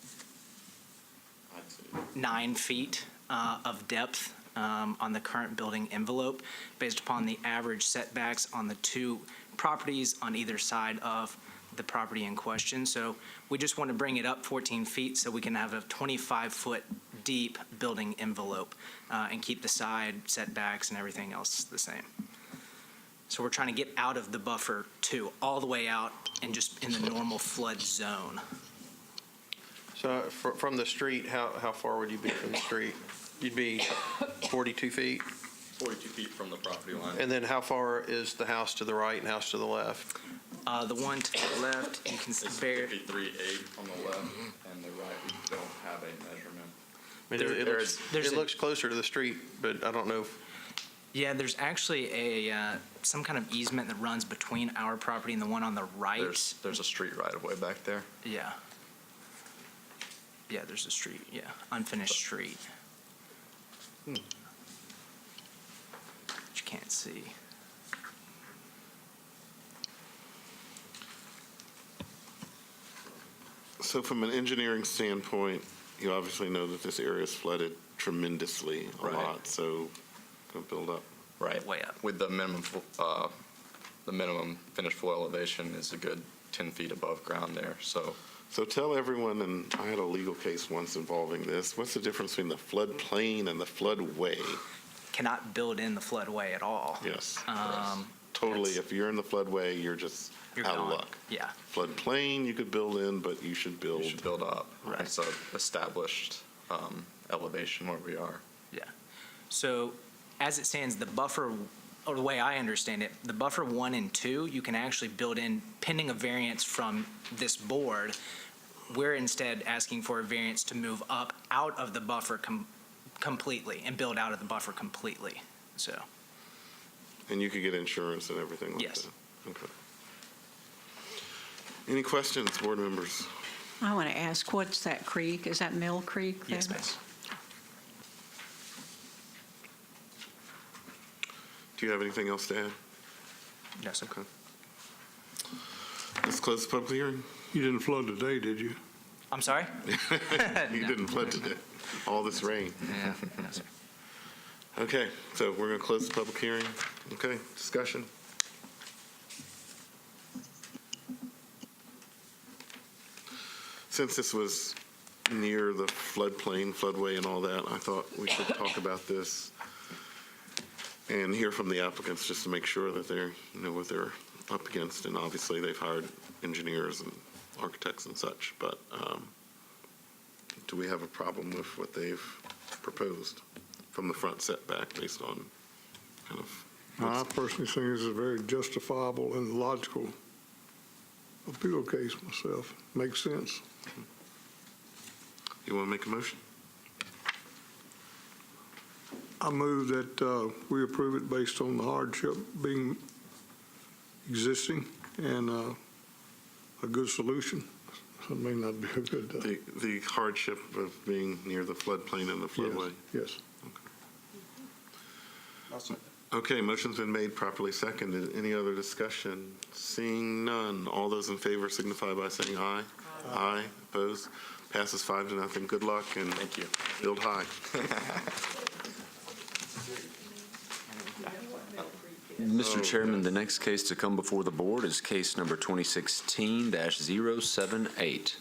9 feet of depth on the current building envelope based upon the average setbacks on the two properties on either side of the property in question. So we just want to bring it up 14 feet so we can have a 25-foot deep building envelope and keep the side setbacks and everything else the same. So we're trying to get out of the buffer 2, all the way out and just in the normal flood zone. So from the street, how far would you be from the street? You'd be 42 feet? 42 feet from the property line. And then how far is the house to the right and house to the left? The one to the left, you can It's bear. 53.8 on the left, and the right, we don't have a measurement. I mean, it looks closer to the street, but I don't know. Yeah, there's actually some kind of easement that runs between our property and the one on the right. There's a street right of way back there. Yeah. Yeah, there's a street, yeah, unfinished street. Which you can't see. So from an engineering standpoint, you obviously know that this area is flooded tremendously a Right. lot, so gonna build up. Right. Way up. With the minimum finished floor elevation is a good 10 feet above ground there, so. So tell everyone, and I had a legal case once involving this, what's the difference between the floodplain and the floodway? Cannot build in the floodway at all. Yes. Um, Totally, if you're in the floodway, you're just You're out of gone. luck. Yeah. Floodplain, you could build in, but you should build. You should build up. Right. It's a established elevation where we are. Yeah. So as it stands, the buffer, or the way I understand it, the buffer 1 and 2, you can actually build in pending a variance from this board. We're instead asking for a variance to move up out of the buffer completely and build out of the buffer completely. So, And you could get insurance and everything like Yes. that? Okay. Any questions, board members? I want to ask, what's that creek? Is that Mill Creek there? yes, ma'am. Do you have anything else to add? No, sir. Okay. Let's close the public hearing. You didn't flood today, did you? I'm sorry? You didn't flood today, all this rain. Yeah, no, sir. Okay, so we're going to close the public hearing. Okay, discussion? Since this was near the floodplain, floodway and all that, I thought we should talk about this and hear from the applicants just to make sure that they're, you know, what they're up against. And obviously, they've hired engineers and architects and such, but do we have a problem with what they've proposed from the front setback based on kind of? I personally think this is a very justifiable and logical appeal case myself. Makes sense. You want to make a motion? I move that we approve it based on the hardship being existing and a good solution. So it may not be a good. The hardship of being near the floodplain and the floodway? Yes. Okay, motion's been made, properly seconded. Any other discussion? Seeing none, all those in favor signify by saying aye. Aye. Opposed? Passes 5-0. Good luck and Thank you. build high. Mr. Chairman, the next case to come before the board is case number 2016-078.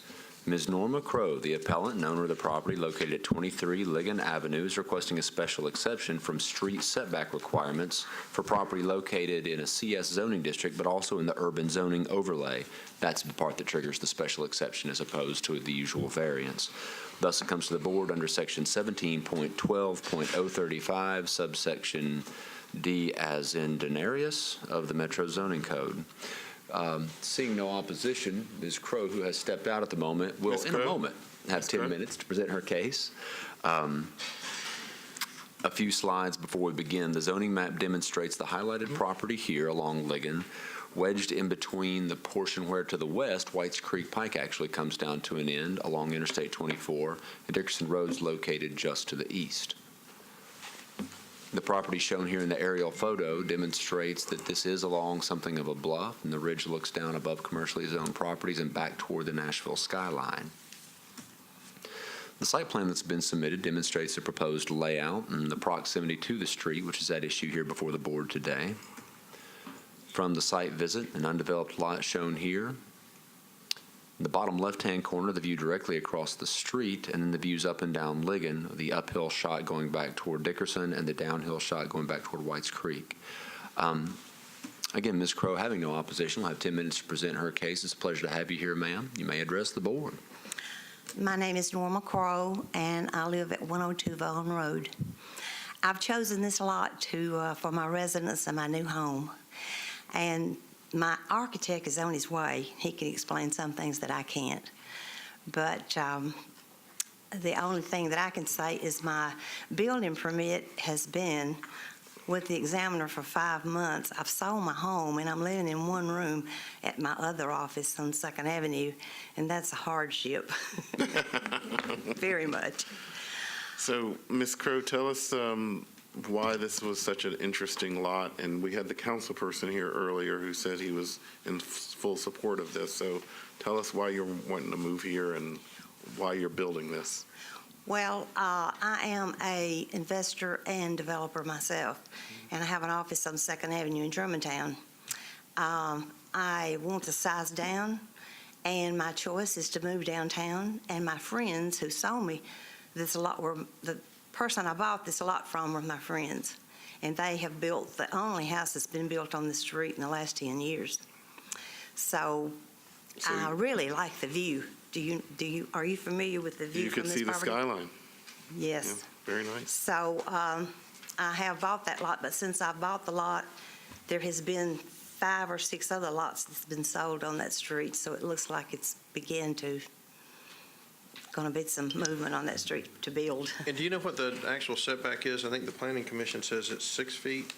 Ms. Norma Crow, the appellant and owner of the property located at 23 Ligon Avenue, is requesting a special exception from street setback requirements for property located in a CS zoning district, but also in the urban zoning overlay. That's the part that triggers the special exception as opposed to the usual variance. Thus, it comes to the board under Section 17.12.035, subsection D as in denarius of the Metro Zoning Code. Seeing no opposition, Ms. Crow, who has stepped out at the moment, will Ms. in a Crow? moment have Ms. 10 Crow? minutes to present her case. A few slides before we begin. The zoning map demonstrates the highlighted property here along Ligon, wedged in between the portion where to the west, Whites Creek Pike actually comes down to an end along Interstate 24, and Dickerson Road's located just to the east. The property shown here in the aerial photo demonstrates that this is along something of a bluff, and the ridge looks down above commercially zoned properties and back toward the Nashville skyline. The site plan that's been submitted demonstrates the proposed layout and the proximity to the street, which is at issue here before the board today. From the site visit, an undeveloped lot shown here. In the bottom left-hand corner, the view directly across the street, and then the views up and down Ligon, the uphill shot going back toward Dickerson and the downhill shot going back toward Whites Creek. Again, Ms. Crow, having no opposition, will have 10 minutes to present her case. It's a pleasure to have you here, ma'am. You may address the board. My name is Norma Crow, and I live at 102 Vaughan Road. I've chosen this lot for my residence and my new home. And my architect is on his way. He can explain some things that I can't. But the only thing that I can say is my building permit has been with the examiner for 5 months. I've sold my home, and I'm living in one room at my other office on 2nd Avenue, and that's a hardship, very much. So, Ms. Crow, tell us why this was such an interesting lot, and we had the council person here earlier who said he was in full support of this. So tell us why you're wanting to move here and why you're building this. Well, I am a investor and developer myself, and I have an office on 2nd Avenue in Germantown. I want to size down, and my choice is to move downtown, and my friends who saw me, this a lot were, the person I bought this a lot from were my friends, and they have built the only house that's been built on the street in the last 10 years. So I really like the view. Are you familiar with the view from this property? You can see the skyline. Yes. Yeah, very nice. So I have bought that lot, but since I bought the lot, there has been 5 or 6 other lots that's been sold on that street, so it looks like it's going to be some movement on that street to build. And do you know what the actual setback is? I think the Planning Commission says it's 6 feet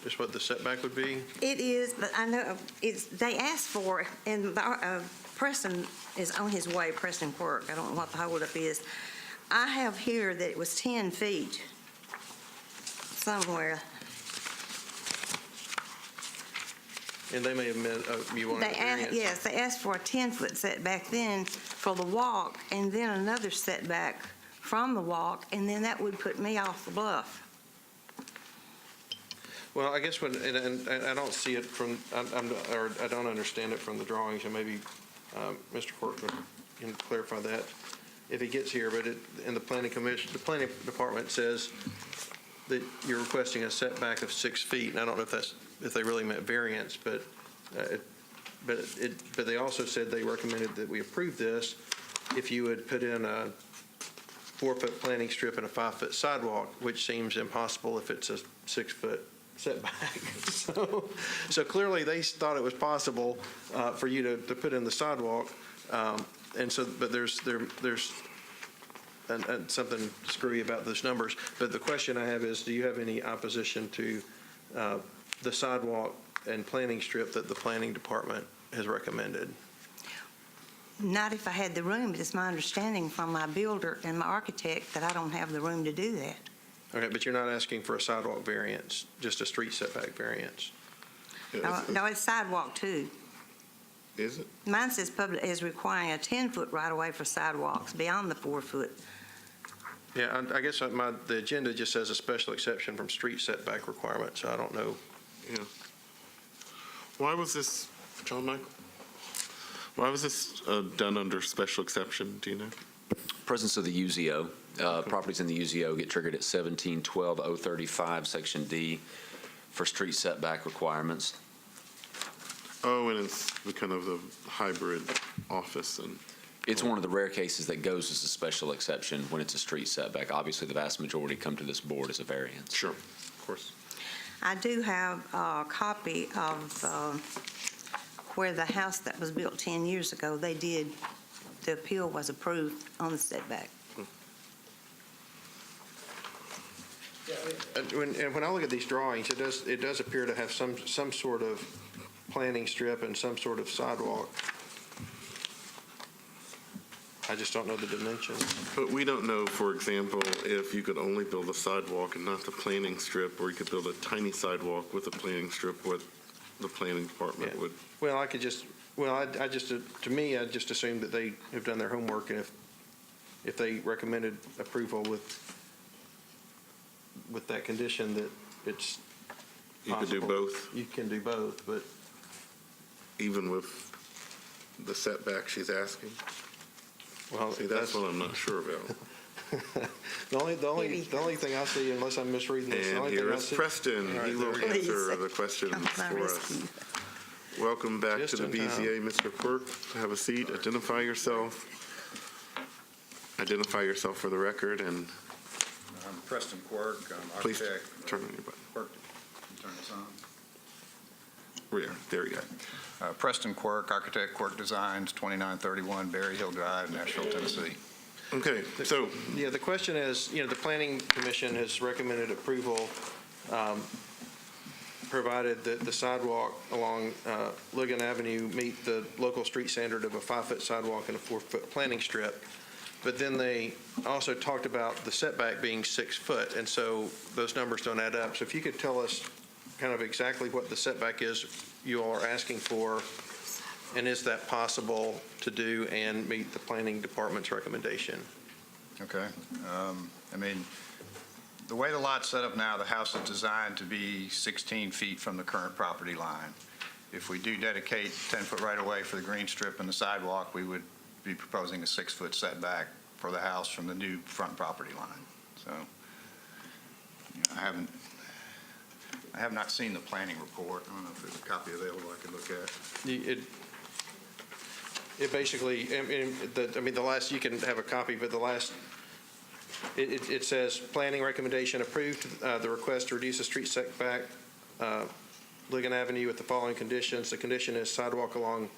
is what the setback would be. It is, but I know they asked for it, and Preston is on his way, Preston Quirk. I don't know what the holdup is. I have here that it was 10 feet somewhere. And they may have meant, you wanted a variance? Yes, they asked for a 10-foot setback then for the walk, and then another setback from the walk, and then that would put me off the bluff. Well, I guess and I don't see it from, or I don't understand it from the drawings, and maybe Mr. Quirk can clarify that if he gets here, but in the Planning Commission, the Planning Department says that you're requesting a setback of 6 feet, and I don't know if they really meant variance, but they also said they recommended that we approve this if you would put in a 4-foot planting strip and a 5-foot sidewalk, which seems impossible if it's a 6-foot setback. So clearly they thought it was possible for you to put in the sidewalk, and so, but there's something screwy about those numbers. But the question I have is, do you have any opposition to the sidewalk and planting strip that the Planning Department has recommended? Not if I had the room, but it's my understanding from my builder and my architect that I don't have the room to do that. Okay, but you're not asking for a sidewalk variance, just a street setback variance? No, it's sidewalk too. Is it? Mine says public is requiring a 10-foot right-of-way for sidewalks beyond the 4-foot. Yeah, I guess the agenda just says a special exception from street setback requirement, so I don't know. Yeah. Why was this, John Michael? Why was this done under special exception? Do you know? Presence of the UZO. Properties in the UZO get triggered at 1712-035, Section D, for street setback requirements. Oh, and it's kind of the hybrid office and. It's one of the rare cases that goes as a special exception when it's a street setback. Obviously, the vast majority come to this board as a variance. Sure, of course. I do have a copy of where the house that was built 10 years ago, the appeal was approved on the setback. And when I look at these drawings, it does appear to have some sort of planting strip and some sort of sidewalk. I just don't know the dimensions. But we don't know, for example, if you could only build a sidewalk and not the planting strip, or you could build a tiny sidewalk with a planting strip, what the planning department would. Well, I to me, I just assumed that they have done their homework, and if they recommended approval with that condition, that it's You could do both. You can do both, but. Even with the setback she's asking? Well, see, that's what I'm not sure about. The only thing I see, unless I'm misreading this, the And only thing here I is see. Preston. Right, He will there we go. answer the questions for us. Welcome back Just to the in time. BZA, Mr. Quirk. Have a seat. Identify yourself. Identify yourself for the record, and I'm Preston Quirk. I'm please architect. turn on your button. Quirk, turn this on. There you go. Preston Quirk, architect, Quirk Designs, 2931 Berry Hill Drive, Nashville, Tennessee. Okay, so. Yeah, the question is, the Planning Commission has recommended approval, provided that the sidewalk along Ligon Avenue meet the local street standard of a 5-foot sidewalk and a 4-foot planting strip. But then they also talked about the setback being 6 foot, and so those numbers don't add up. So if you could tell us kind of exactly what the setback is you all are asking for And is that possible to do and meet the planning department's recommendation? Okay. I mean, the way the lot's set up now, the house is designed to be 16 feet from the current property line. If we do dedicate 10-foot right-of-way for the green strip and the sidewalk, we would be proposing a 6-foot setback for the house from the new front property line. So I have not seen the planning report. I don't know if there's a copy available I could look at. It basically, the last, you can have a copy, but the last, it says, planning recommendation approved, the request to reduce the street setback, Ligon Avenue with the following conditions. The condition is sidewalk along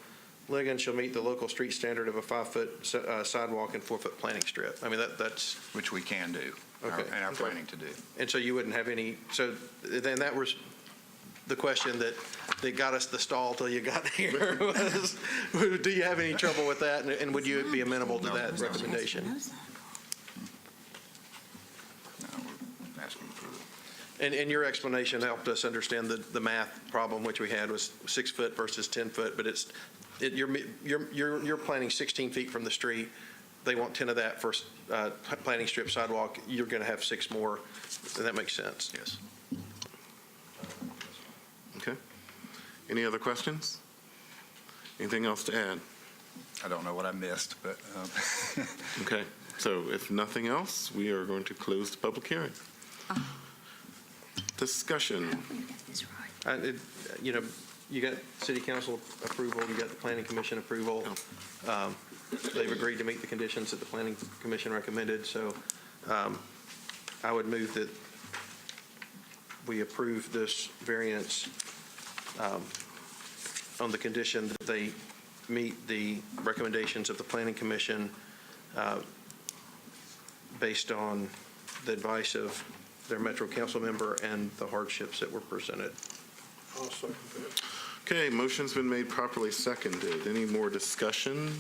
Ligon shall meet the local street standard of a 5-foot sidewalk and 4-foot planting strip. I mean, that's. Which we can do, Okay. and are planning to do. And so you wouldn't have any, so then that was the question that got us the stall till you got here was, do you have any trouble with that? And would you be amenable to that recommendation? No, we're asking for the And your explanation helped us understand the math problem, which we had was 6 foot versus 10 foot, but you're planning 16 feet from the street. They want 10 of that for planting strip sidewalk. You're going to have 6 more. And that makes sense. Yes. Okay. Any other questions? Anything else to add? I don't know what I missed, but. Okay. So if nothing else, we are going to close the public hearing. Discussion. You got city council approval, you got the planning commission approval. They've agreed to meet the conditions that the planning commission recommended, so I would move that we approve this variance on the condition that they meet the recommendations of the planning commission based on the advice of their Metro Council member and the hardships that were presented. I'll second that. Okay, motion's been made, properly seconded. Any more discussion?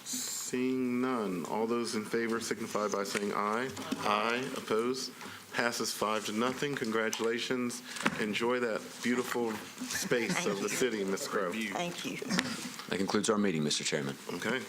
Seeing none. All those in favor signify by saying aye. Aye. Opposed? Passes 5-0. Congratulations. Enjoy that beautiful space of the city, Ms. Crowe. Thank you. That concludes our meeting, Mr. Chairman. Okay.